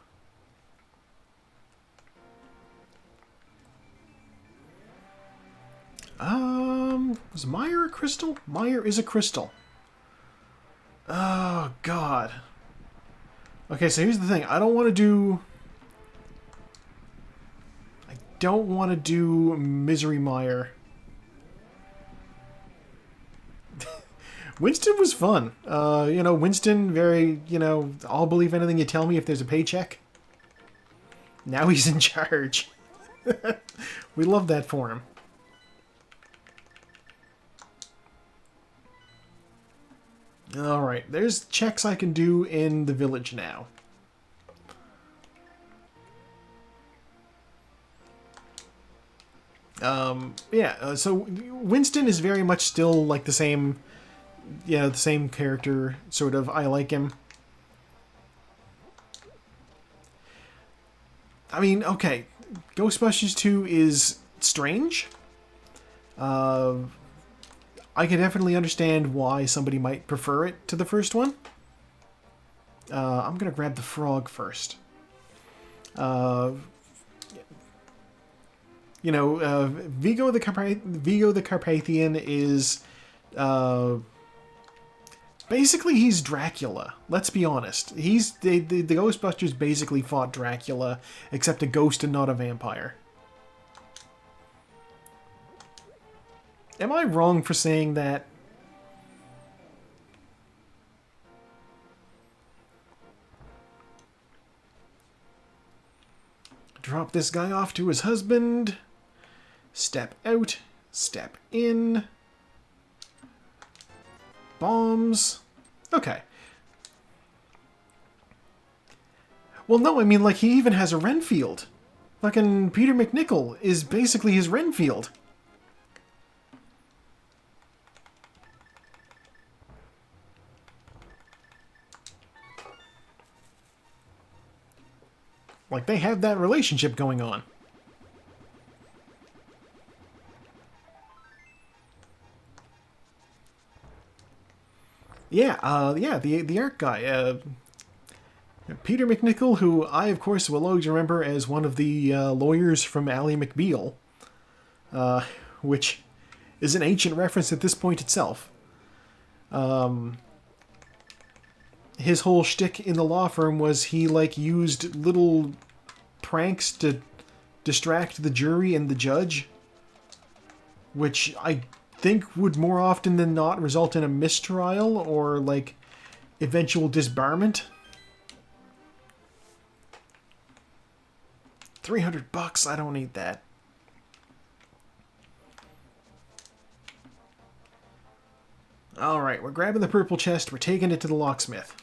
Was Mire a crystal? Mire is a crystal. Oh, God. Okay, so here's the thing. I don't want to do Misery Mire. Winston was fun. You know, Winston, very, you know, I'll believe anything you tell me if there's a paycheck. Now he's in charge. We love that for him. Alright, there's checks I can do in the village now. Yeah, so Winston is very much still like the same, yeah, the same character, sort of. I like him. I mean, okay, Ghostbusters 2 is strange. I can definitely understand why somebody might prefer it to the first one. I'm gonna grab the frog first. you know, Vigo the Carpathian is basically he's Dracula. Let's be honest. He's the Ghostbusters basically fought Dracula, except a ghost and not a vampire. Am I wrong for saying that? Drop this guy off to his husband. Step out. Step in. Bombs. Okay. Well, no, I mean, like, he even has a Renfield. Fucking Peter McNichol is basically his Renfield. Like, they have that relationship going on. Yeah, yeah, the art guy, Peter McNichol, who I, of course, will always remember as one of the lawyers from Ally McBeal, which is an ancient reference at this point itself. His whole shtick in the law firm was he, like, used little pranks to distract the jury and the judge, which I think would more often than not result in a mistrial or, like, eventual disbarment. $300, I don't need that. Alright, we're grabbing the purple chest, we're taking it to the locksmith.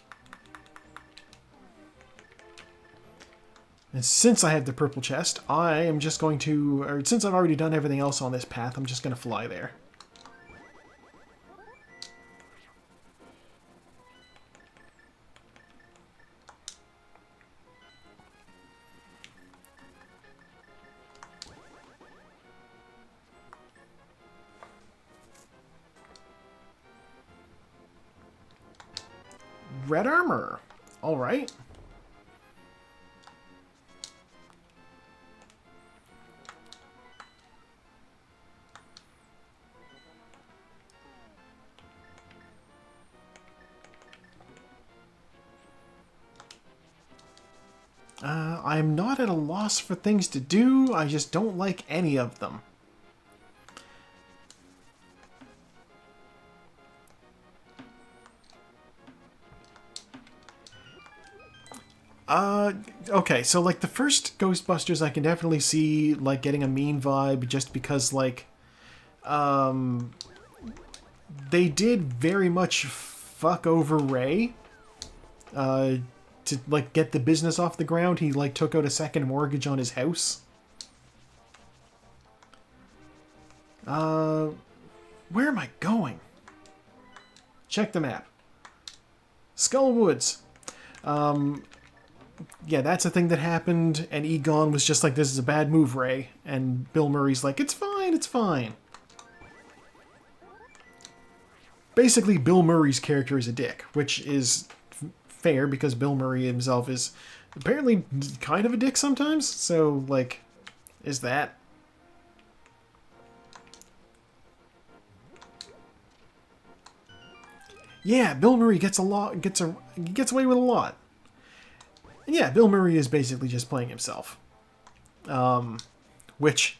And since I have the purple chest, I am just going to, or since I've already done everything else on this path, I'm just going to fly there. Red armor. All right. I'm not at a loss for things to do. I just don't like any of them. Okay, so, like, the first Ghostbusters I can definitely see, like, getting a mean vibe just because, like, they did very much fuck over Ray, to, like, get the business off the ground. He, like, took out a second mortgage on his house. Where am I going? Check the map. Skull Woods. Yeah, that's a thing that happened, and Egon was just like, this is a bad move, Ray. And Bill Murray's like, it's fine, it's fine. Basically, Bill Murray's character is a dick, which is fair, because Bill Murray himself is apparently kind of a dick sometimes, so, like, is that... Yeah, Bill Murray gets away with a lot. And yeah, Bill Murray is basically just playing himself. Which,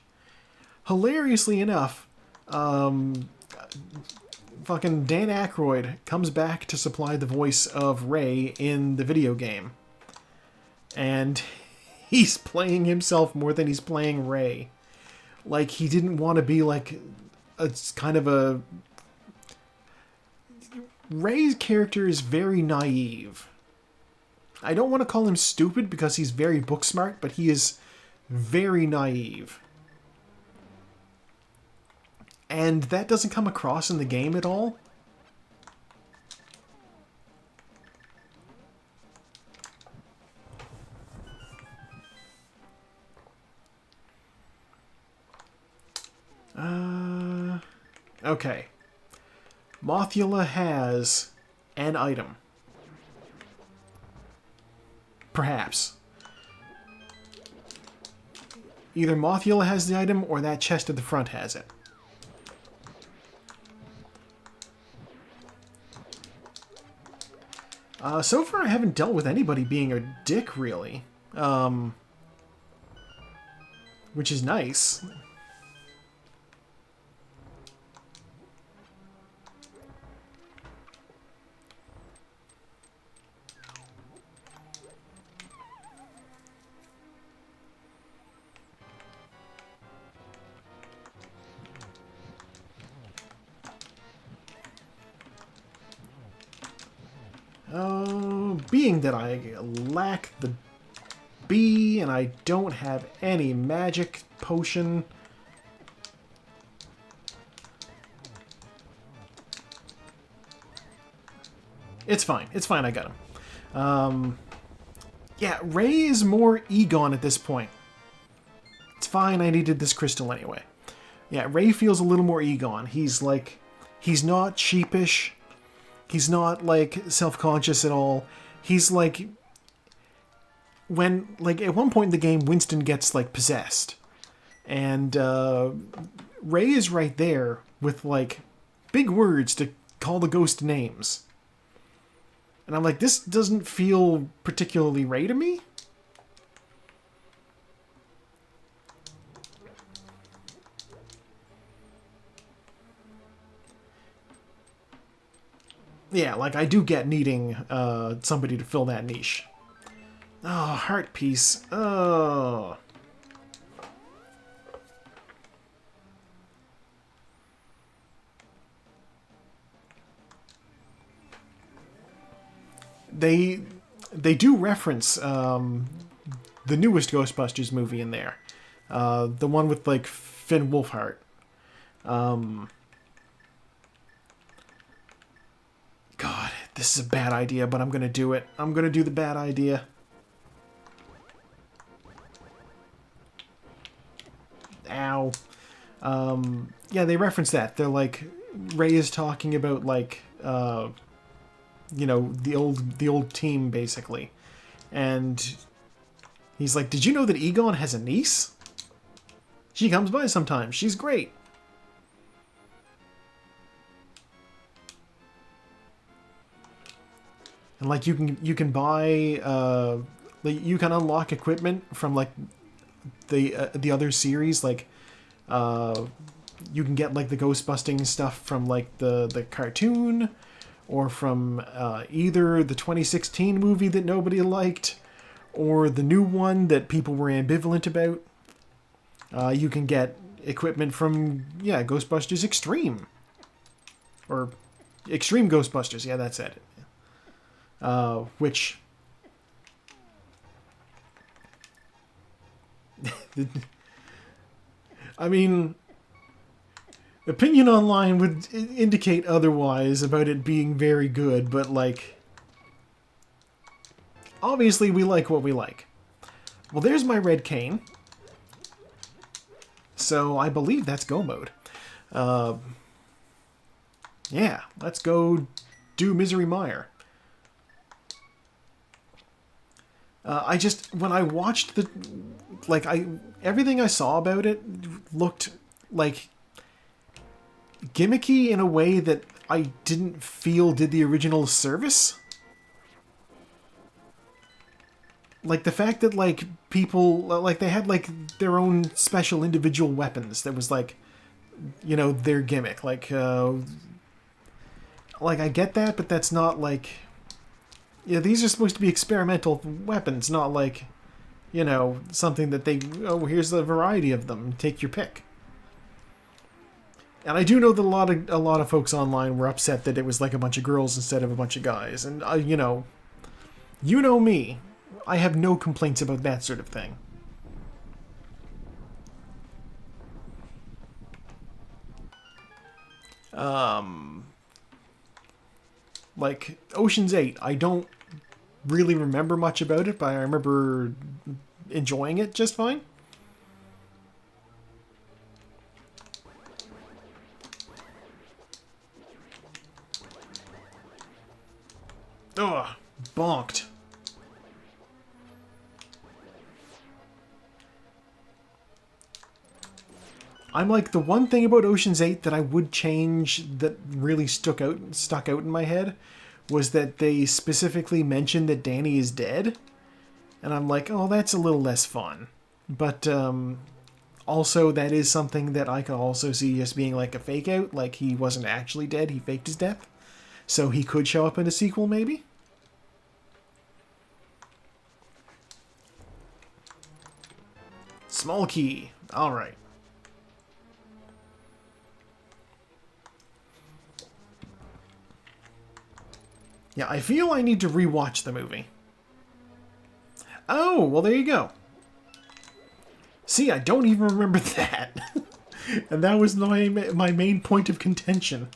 hilariously enough, fucking Dan Aykroyd comes back to supply the voice of Ray in the video game. And he's playing himself more than he's playing Ray. Like, he didn't want to be like a kind of a... Ray's character is very naive. I don't want to call him stupid because he's very book smart, but he is very naive. And that doesn't come across in the game at all. Okay. Mothula has an item. Perhaps. either Mothula has the item or that chest at the front has it. So far I haven't dealt with anybody being a dick, really. Which is nice. Being that I lack the B and I don't have any magic potion, it's fine. It's fine, I got him. Yeah, Ray is more Egon at this point. It's fine, I needed this crystal anyway. Yeah, Ray feels a little more Egon. He's like, he's not sheepish. He's not, like, self-conscious at all. He's, like... When, like, at one point in the game, Winston gets, like, possessed. And, Ray is right there with, like, big words to call the ghost names. And I'm like, this doesn't feel particularly Ray to me? Yeah, like, I do get needing somebody to fill that niche. Oh, heart piece. Oh. They do reference the newest Ghostbusters movie in there. The one with, like, Finn Wolfhard. God, this is a bad idea, but I'm gonna do it. I'm gonna do the bad idea. Ow. Yeah, they reference that. They're like, Ray is talking about, like, you know, the old team, basically. And he's like, did you know that Egon has a niece? She comes by sometimes. She's great. And, like, you can buy, like, you can unlock equipment from, like, the other series. Like, you can get, like, the ghost busting stuff from, like, the cartoon, or from either the 2016 movie that nobody liked, or the new one that people were ambivalent about. You can get equipment from, yeah, Ghostbusters Extreme. Or Extreme Ghostbusters, yeah, that's it. Which... I mean... Opinion online would indicate otherwise about it being very good, but, like... Obviously, we like what we like. Well, there's my red cane. So, I believe that's go mode. Yeah, let's go do Misery Mire. I just, when I watched the, like, everything I saw about it looked, like, gimmicky in a way that I didn't feel did the original service. Like, the fact that, like, people, like, they had, like, their own special individual weapons that was, like, you know, their gimmick. Like, I get that, but that's not, like... Yeah, these are supposed to be experimental weapons, not like, you know, something that they... Oh, here's a variety of them. Take your pick. And I do know that a lot of folks online were upset that it was like a bunch of girls instead of a bunch of guys. And, you know me. I have no complaints about that sort of thing. Like, Ocean's 8, I don't really remember much about it, but I remember enjoying it just fine. Ugh, bonked. I'm like, the one thing about Ocean's 8 that I would change that really stuck out in my head was that they specifically mentioned that Danny is dead. And I'm like, oh, that's a little less fun. But also, that is something that I could also see just being like a fake out. Like, he wasn't actually dead, he faked his death. So he could show up in a sequel, maybe? Small key. Alright. Yeah, I feel I need to rewatch the movie. Oh, well, there you go. See, I don't even remember that. And that was my main point of contention.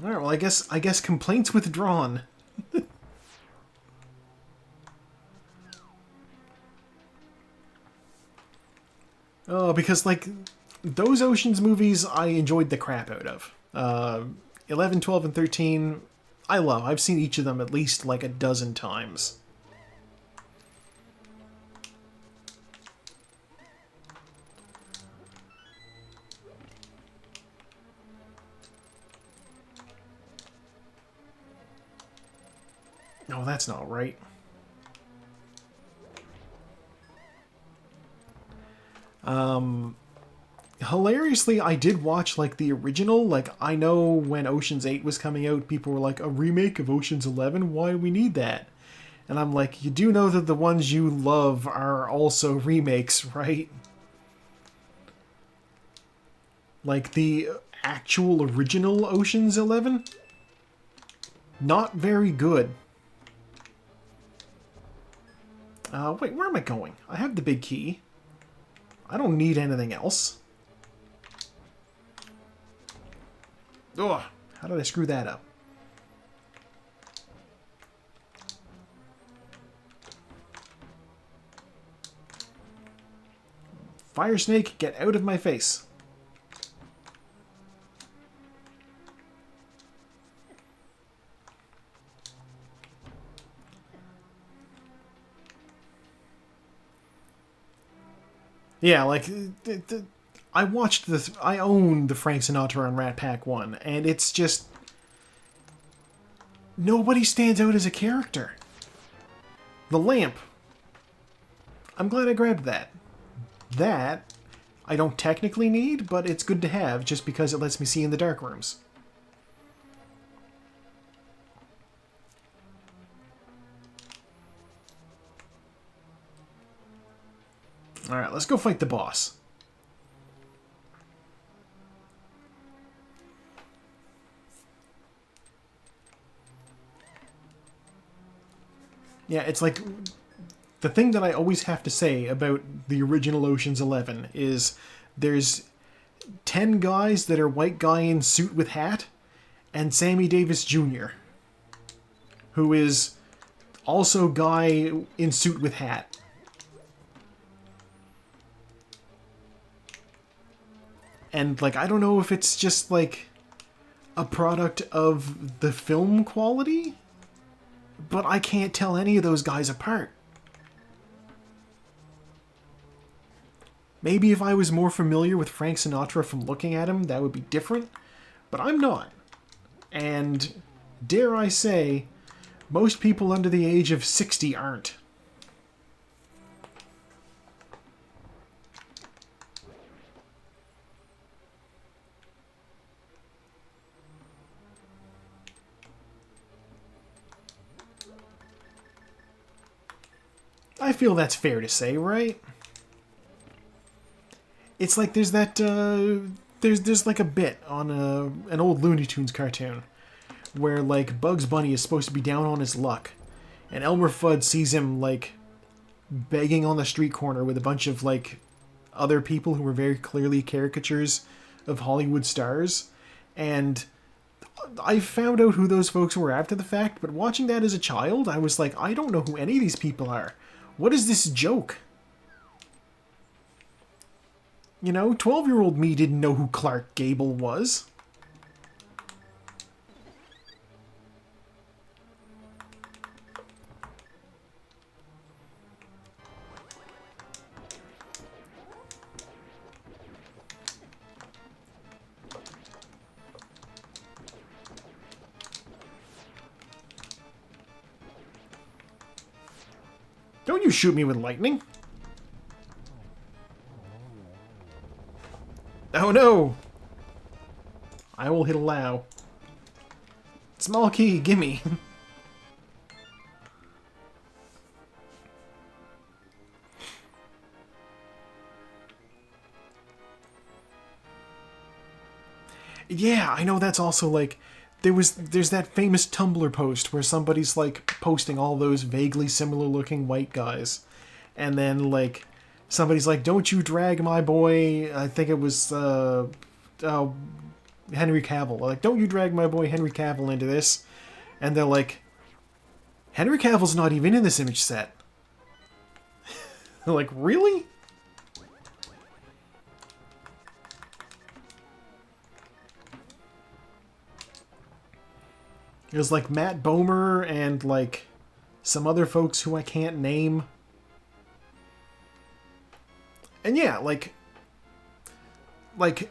Alright, well, I guess complaints withdrawn. Oh, because, like, those Oceans movies I enjoyed the crap out of. 11, 12, and 13, I love. I've seen each of them at least, like, a dozen times. No, that's not right. Hilariously, I did watch, like, the original. Like, I know when Ocean's 8 was coming out, people were like, a remake of Ocean's 11? Why do we need that? And I'm like, you do know that the ones you love are also remakes, right? Like, the actual original Ocean's 11? Not very good. Wait, where am I going? I have the big key. I don't need anything else. Ugh, how did I screw that up? Fire snake, get out of my face. Yeah, like, I watched this. I own the Frank Sinatra and Rat Pack one, and it's just nobody stands out as a character. The lamp. I'm glad I grabbed that. That I don't technically need, but it's good to have just because it lets me see in the dark rooms. Alright, let's go fight the boss. Yeah, it's like, the thing that I always have to say about the original Ocean's 11 is there's 10 guys that are white guy in suit with hat, and Sammy Davis Jr., who is also guy in suit with hat. And, like, I don't know if it's just, like, a product of the film quality, but I can't tell any of those guys apart. Maybe if I was more familiar with Frank Sinatra from looking at him, that would be different, but I'm not. And, dare I say, most people under the age of 60 aren't. I feel that's fair to say, right? It's like there's that, there's like a bit on an old Looney Tunes cartoon where, like, Bugs Bunny is supposed to be down on his luck, and Elmer Fudd sees him, like, begging on the street corner with a bunch of, like, other people who were very clearly caricatures of Hollywood stars, and I found out who those folks were after the fact, but watching that as a child, I was like, I don't know who any of these people are. What is this joke? You know, 12-year-old me didn't know who Clark Gable was. Don't you shoot me with lightning. Oh no! I will hit allow. Small key, gimme. Yeah, I know that's also like there's that famous Tumblr post where somebody's like posting all those vaguely similar looking white guys. And then like somebody's like, "Don't you drag my boy," I think it was Henry Cavill. Like, "Don't you drag my boy Henry Cavill into this." And they're like, "Henry Cavill's not even in this image set." They're like, "Really?" It was like Matt Bomer and like some other folks who I can't name. And yeah,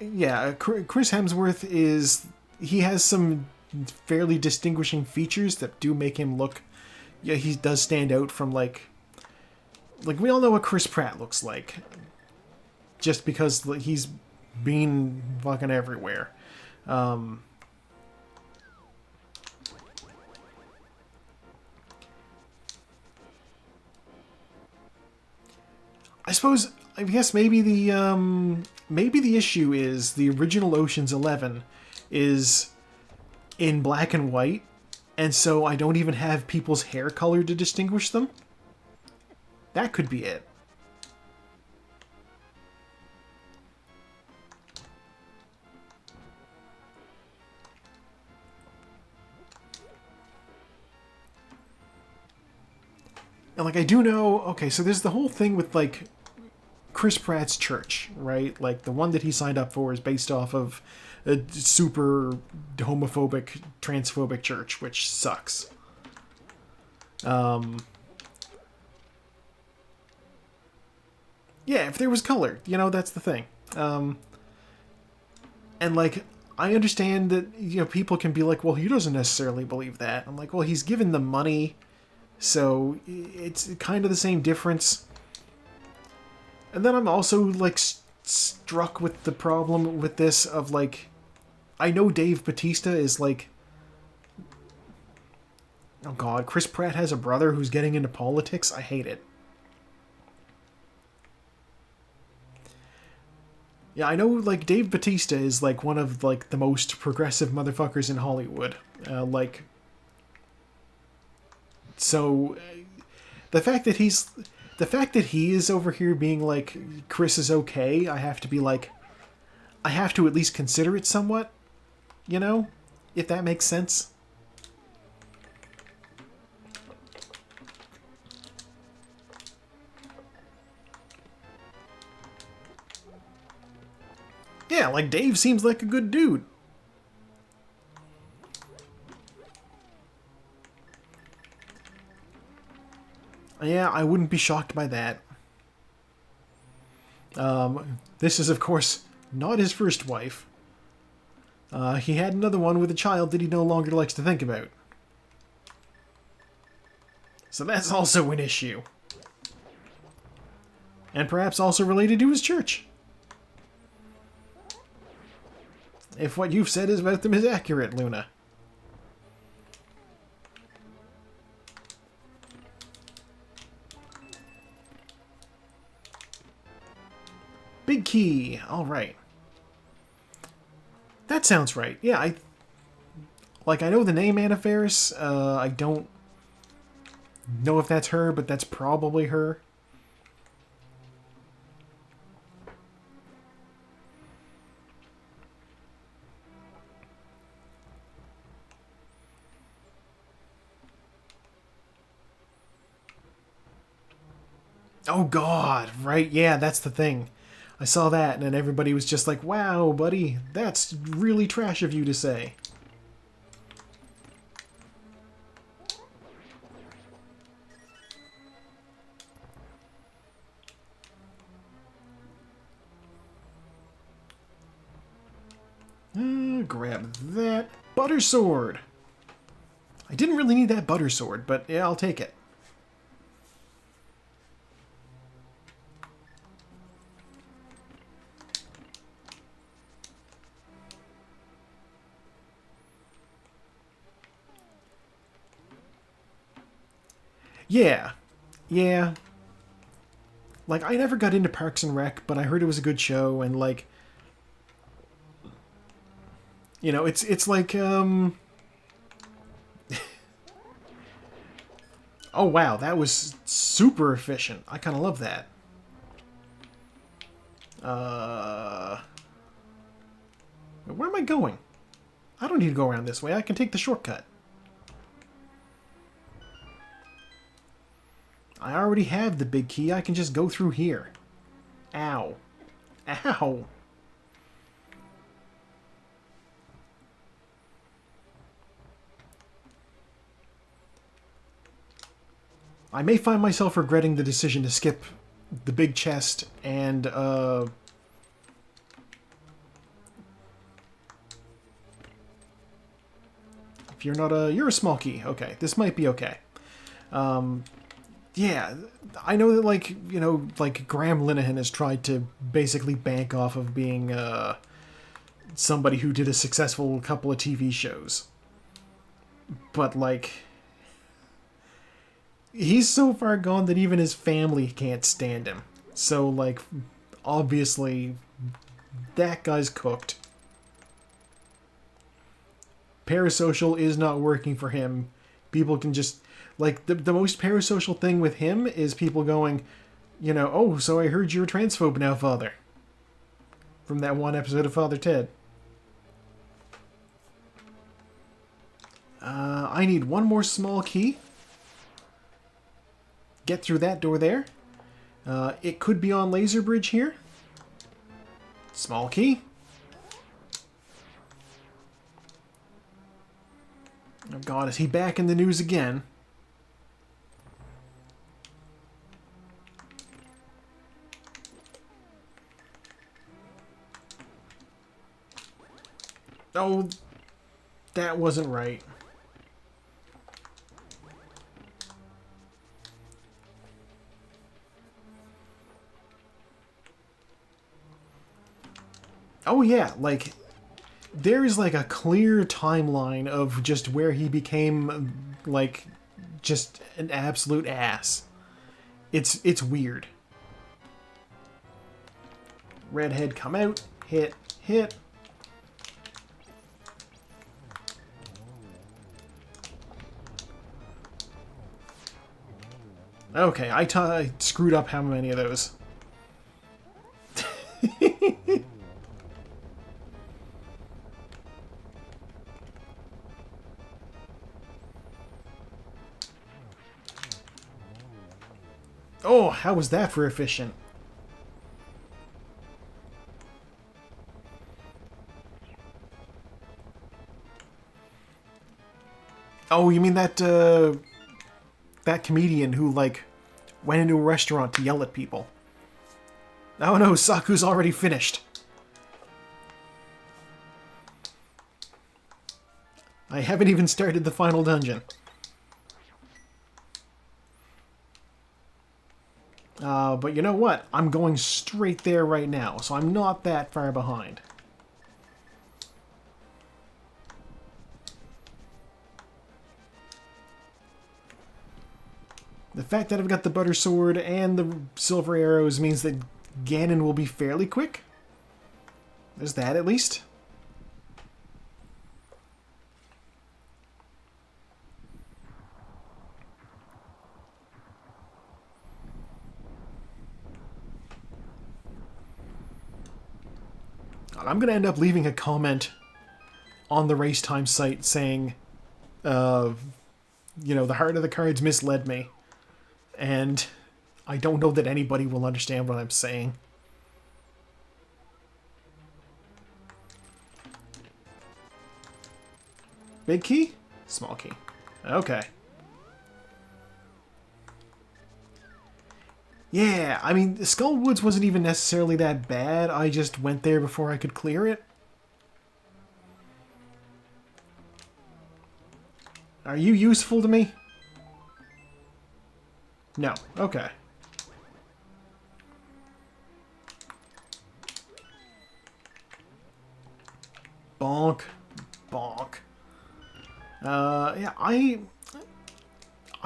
yeah, Chris Hemsworth he has some fairly distinguishing features that do make him look, yeah, he does stand out from like we all know what Chris Pratt looks like. Just because he's been fucking everywhere. I guess maybe the issue is the original Ocean's 11 is in black and white, and so I don't even have people's hair color to distinguish them. That could be it. And like I do know, okay, so there's the whole thing with like Chris Pratt's church, right? Like the one that he signed up for is based off of a super homophobic, transphobic church, which sucks. Yeah, if there was color, you know, that's the thing. And like I understand that, you know, people can be like, well, he doesn't necessarily believe that. I'm like, well, he's given them money, so it's kind of the same difference. And then I'm also like struck with the problem with this of like, I know Dave Bautista is like, oh god, Chris Pratt has a brother who's getting into politics. I hate it. Yeah, I know like Dave Bautista is like one of like the most progressive motherfuckers in Hollywood. So the fact that he is over here being like, Chris is okay, I have to be like, I have to at least consider it somewhat, you know, if that makes sense. Yeah, like Dave seems like a good dude. Yeah, I wouldn't be shocked by that. This is, of course, not his first wife. He had another one with a child that he no longer likes to think about. So that's also an issue. And perhaps also related to his church. If what you've said is about them is accurate, Luna. Big key. All right. That sounds right. Yeah, I know the name Anna Faris. I don't know if that's her, but that's probably her. Oh god, right, yeah, that's the thing. I saw that, and then everybody was just like, wow, buddy, that's really trash of you to say. Grab that butter sword. I didn't really need that butter sword, but yeah, I'll take it. Yeah. Yeah. Like, I never got into Parks and Rec, but I heard it was a good show, and, like, you know, it's like, oh, wow, that was super efficient. I kind of love that. Where am I going? I don't need to go around this way. I can take the shortcut. I already have the big key. I can just go through here. Ow. Ow. I may find myself regretting the decision to skip the big chest and, if you're not a... You're a small key. Okay, this might be okay. Yeah, I know that, like, you know, like, Graham Linehan has tried to basically bank off of being, somebody who did a successful couple of TV shows. But, like, he's so far gone that even his family can't stand him. So, like, obviously, that guy's cooked. Parasocial is not working for him. People can just... Like, the most parasocial thing with him is people going, you know, oh, so I heard you're a transphobe now, Father. From that one episode of Father Ted. I need one more small key. Get through that door there. It could be on Laser Bridge here. Small key. Oh god, is he back in the news again? Oh, that wasn't right. Oh yeah, like, there is like a clear timeline of just where he became, like, just an absolute ass. It's weird. Redhead, come out. Hit. Hit. Okay, I screwed up how many of those. Oh, how was that for efficient? Oh, you mean that, that comedian who, like, went into a restaurant to yell at people? Oh no, Saku's already finished. I haven't even started the final dungeon. But you know what? I'm going straight there right now, so I'm not that far behind. The fact that I've got the butter sword and the silver arrows means that Ganon will be fairly quick. There's that, at least. I'm going to end up leaving a comment on the race time site saying, you know, the heart of the cards misled me. And I don't know that anybody will understand what I'm saying. Big key? Small key. Okay. Yeah, I mean, Skull Woods wasn't even necessarily that bad. I just went there before I could clear it. Are you useful to me? No. Okay. Bonk. Bonk. Yeah, I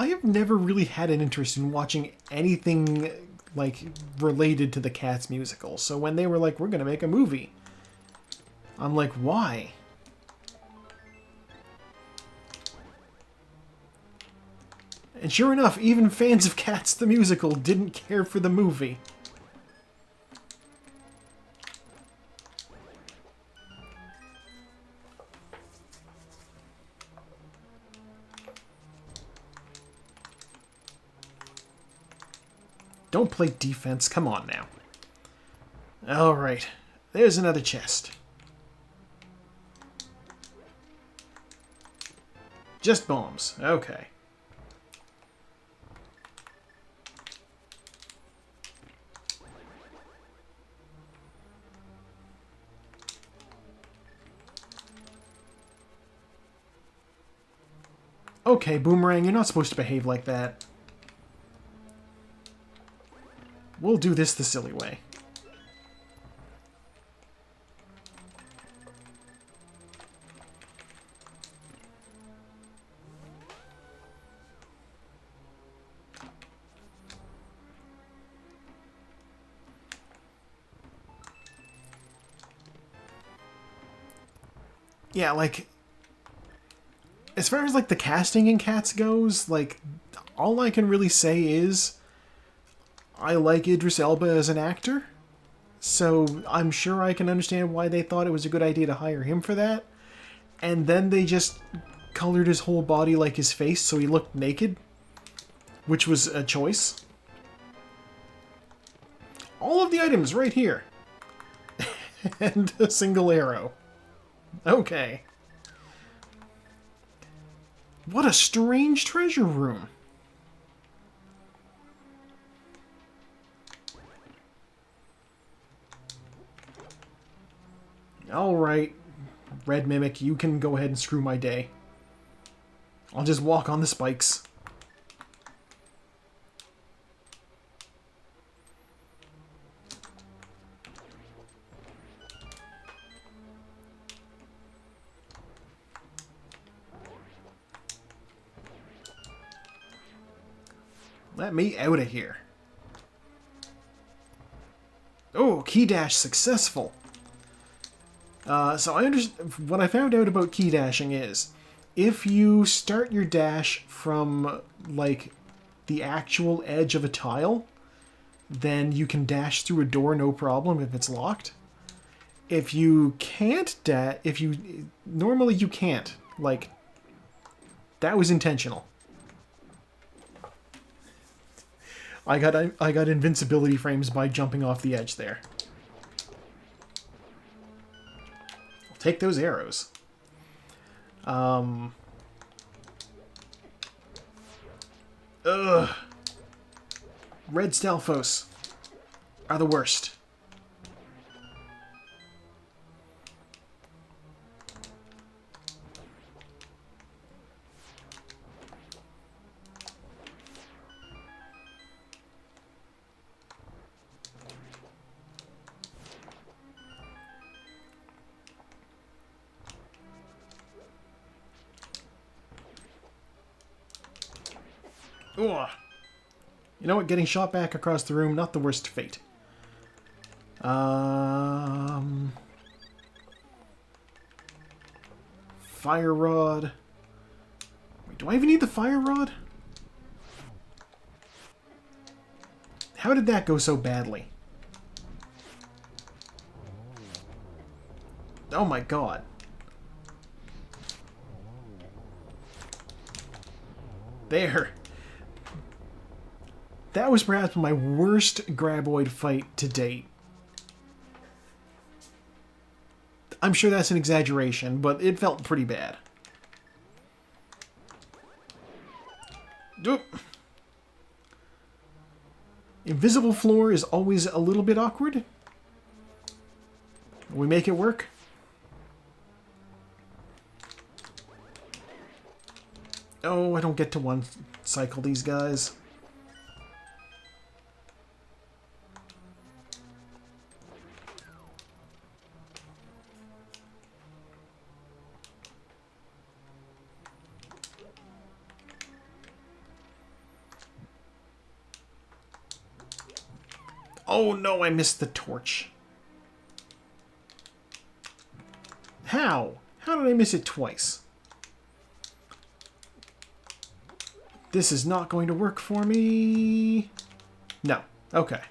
I have never really had an interest in watching anything like related to the Cats musical. So when they were like, we're gonna make a movie, I'm like, why? And sure enough, even fans of Cats the musical didn't care for the movie. Don't play defense, come on now. Alright, there's another chest. Just bombs, okay. Okay, Boomerang, you're not supposed to behave like that. We'll do this the silly way. Yeah, like, as far as, like, the casting in Cats goes, like, all I can really say is I like Idris Elba as an actor, so I'm sure I can understand why they thought it was a good idea to hire him for that. And then they just colored his whole body like his face so he looked naked, which was a choice. All of the items right here. And a single arrow. Okay. What a strange treasure room. Alright, Red Mimic, you can go ahead and screw my day. I'll just walk on the spikes. Let me out of here. Oh, key dash successful. So I understand. What I found out about key dashing is, if you start your dash from like the actual edge of a tile, then you can dash through a door no problem if it's locked. If you can't normally you can't. Like, that was intentional. I got invincibility frames by jumping off the edge there. I'll take those arrows. Ugh. Red Stalfos are the worst. Ugh. You know what? Getting shot back across the room, not the worst fate. Fire rod. Wait, do I even need the fire rod? How did that go so badly? Oh my god. There. That was perhaps my worst graboid fight to date. I'm sure that's an exaggeration, but it felt pretty bad. Oop. Invisible floor is always a little bit awkward. We make it work. Oh, I don't get to one cycle these guys. Oh no, I missed the torch. How? How did I miss it twice? This is not going to work for me. No. Okay.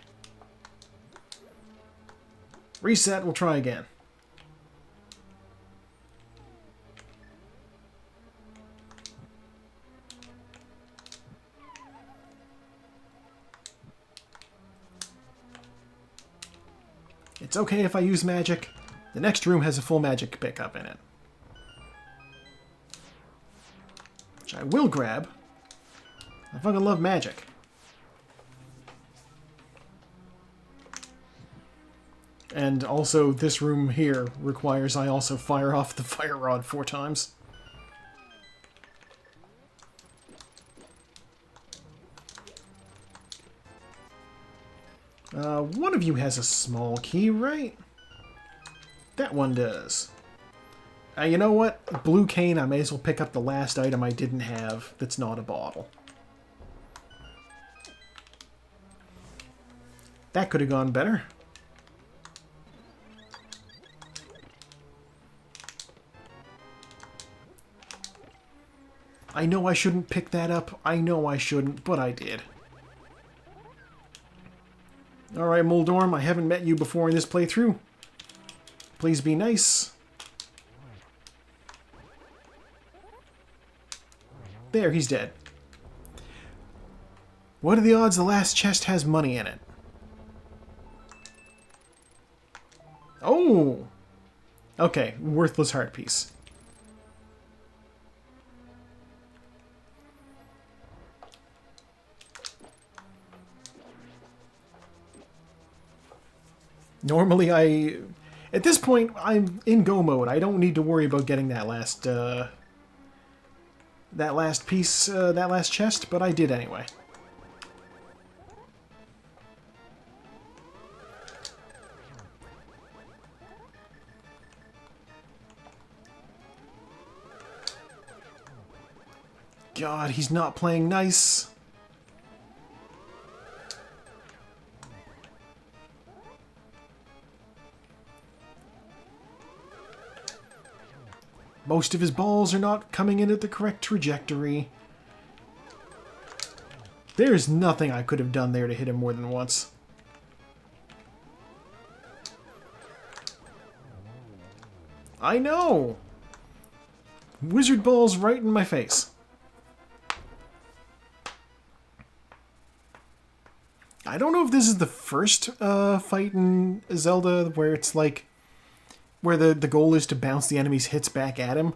Reset, we'll try again. It's okay if I use magic. The next room has a full magic pickup in it. Which I will grab. I fucking love magic. And also, this room here requires I also fire off the fire rod 4 times. One of you has a small key, right? That one does. You know what? Blue cane, I may as well pick up the last item I didn't have that's not a bottle. That could have gone better. I know I shouldn't pick that up. I know I shouldn't, but I did. Alright, Moldorm, I haven't met you before in this playthrough. Please be nice. There, he's dead. What are the odds the last chest has money in it? Oh! Okay, worthless heart piece. Normally at this point, I'm in go mode. I don't need to worry about getting that last piece, that last chest, but I did anyway. God, he's not playing nice. Most of his balls are not coming in at the correct trajectory. There's nothing I could have done there to hit him more than once. I know! Wizard balls right in my face. I don't know if this is the first fight in Zelda where it's like where the goal is to bounce the enemy's hits back at him,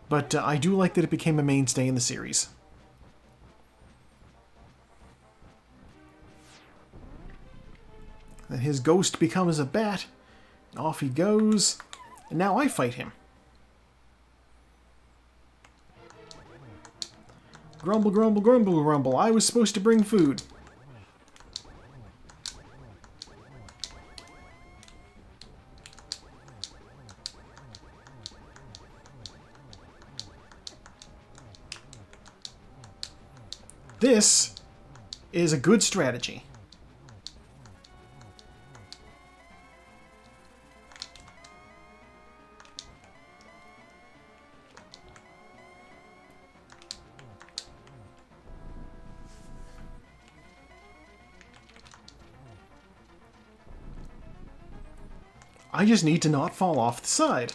but I do like that it became a mainstay in the series. Then his ghost becomes a bat, and off he goes, and now I fight him. Grumble, grumble, grumble, grumble, I was supposed to bring food. This is a good strategy. I just need to not fall off the side.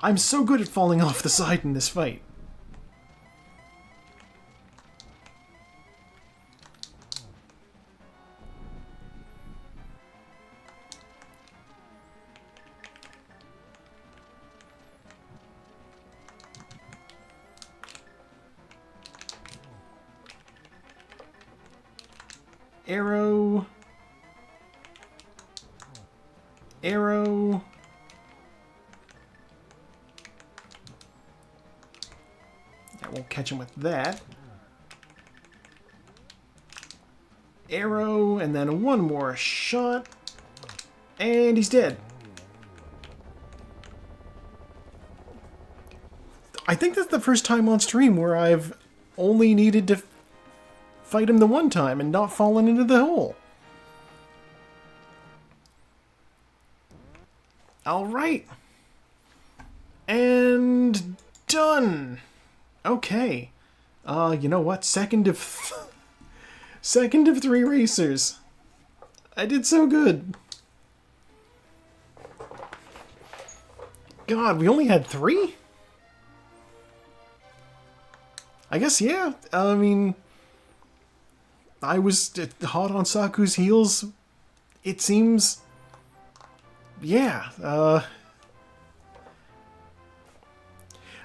I'm so good at falling off the side in this fight. Arrow. Arrow. I won't catch him with that. Arrow, and then one more shot. And he's dead. I think that's the first time on stream where I've only needed to fight him the one time and not fallen into the hole. Alright. And done. Okay. You know what? Second of 3 racers. I did so good. God, we only had 3? I guess, yeah. I mean, I was hot on Saku's heels. It seems... Yeah,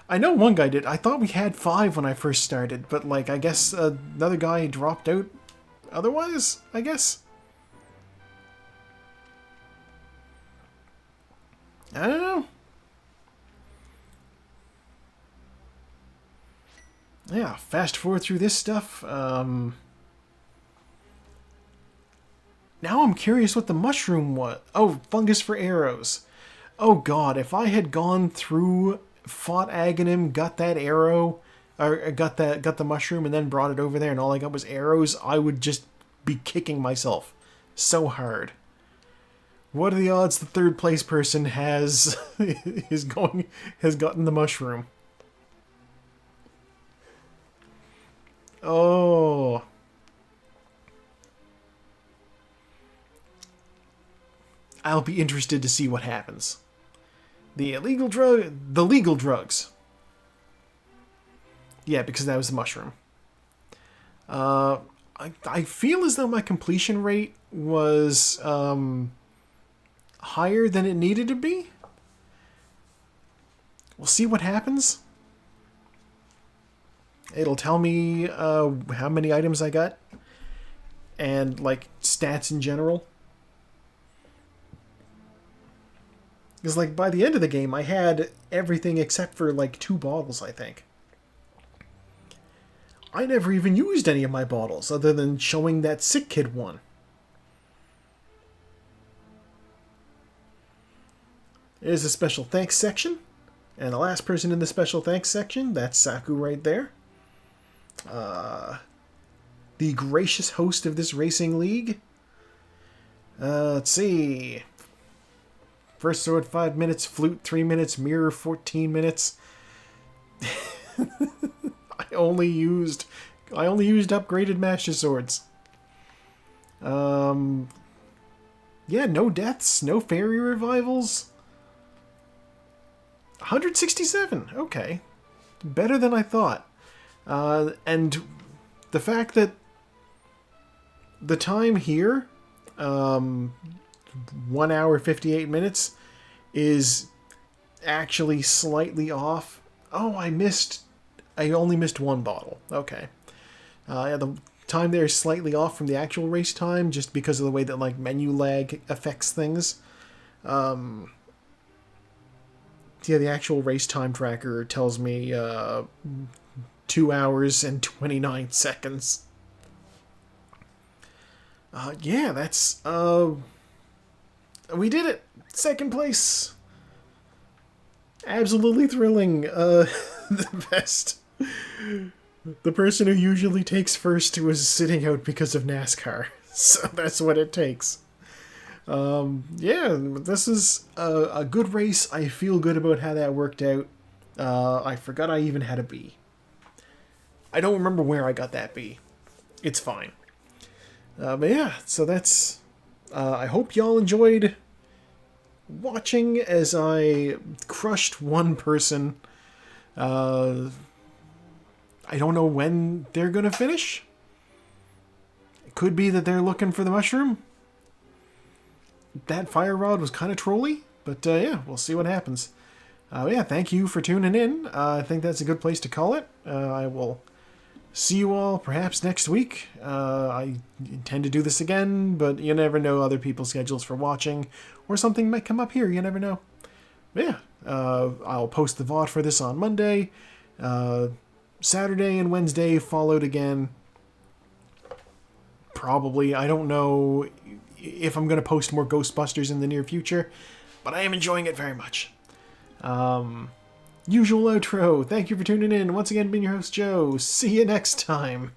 I know one guy did. I thought we had 5 when I first started, but, like, I guess another guy dropped out otherwise, I guess? I don't know. Yeah, fast forward through this stuff. Now I'm curious what the mushroom was. Oh, fungus for arrows. Oh god, if I had gone through, fought Aghanim, got that arrow, or got the mushroom and then brought it over there and all I got was arrows, I would just be kicking myself so hard. What are the odds the 3rd place person has gotten the mushroom? Oh. I'll be interested to see what happens. The legal drugs. Yeah, because that was the mushroom. I feel as though my completion rate was higher than it needed to be. We'll see what happens. It'll tell me how many items I got and, like, stats in general. Because, like, by the end of the game, I had everything except for, like, 2 bottles, I think. I never even used any of my bottles, other than showing that sick kid one. There's a special thanks section. And the last person in the special thanks section, that's Saku right there. The gracious host of this racing league. Let's see. First sword 5 minutes, flute 3 minutes, mirror 14 minutes. I only used upgraded master swords. Yeah, no deaths, no fairy revivals. 167. Okay, better than I thought. And the fact that the time here, 1 hour 58 minutes, is actually slightly off. Oh, I only missed 1 bottle. Okay. Yeah, the time there is slightly off from the actual race time, just because of the way that, like, menu lag affects things. Yeah, the actual race time tracker tells me 2 hours and 29 seconds. Yeah, that's... we did it! 2nd place! Absolutely thrilling. The best. The person who usually takes first was sitting out because of NASCAR. So that's what it takes. Yeah, this is a good race. I feel good about how that worked out. I forgot I even had a B. I don't remember where I got that B. It's fine. But yeah, so that's... I hope y'all enjoyed watching as I crushed one person. I don't know when they're gonna finish. It could be that they're looking for the mushroom. That fire rod was kind of trolly, but yeah, we'll see what happens. Yeah, thank you for tuning in. I think that's a good place to call it. I will see you all perhaps next week. I intend to do this again, but you never know other people's schedules for watching, or something might come up here, you never know. But yeah, I'll post the VOD for this on Monday. Saturday and Wednesday followed again. Probably, I don't know if I'm going to post more Ghostbusters in the near future, but I am enjoying it very much. Usual outro. Thank you for tuning in. Once again, being your host, Joe. See you next time.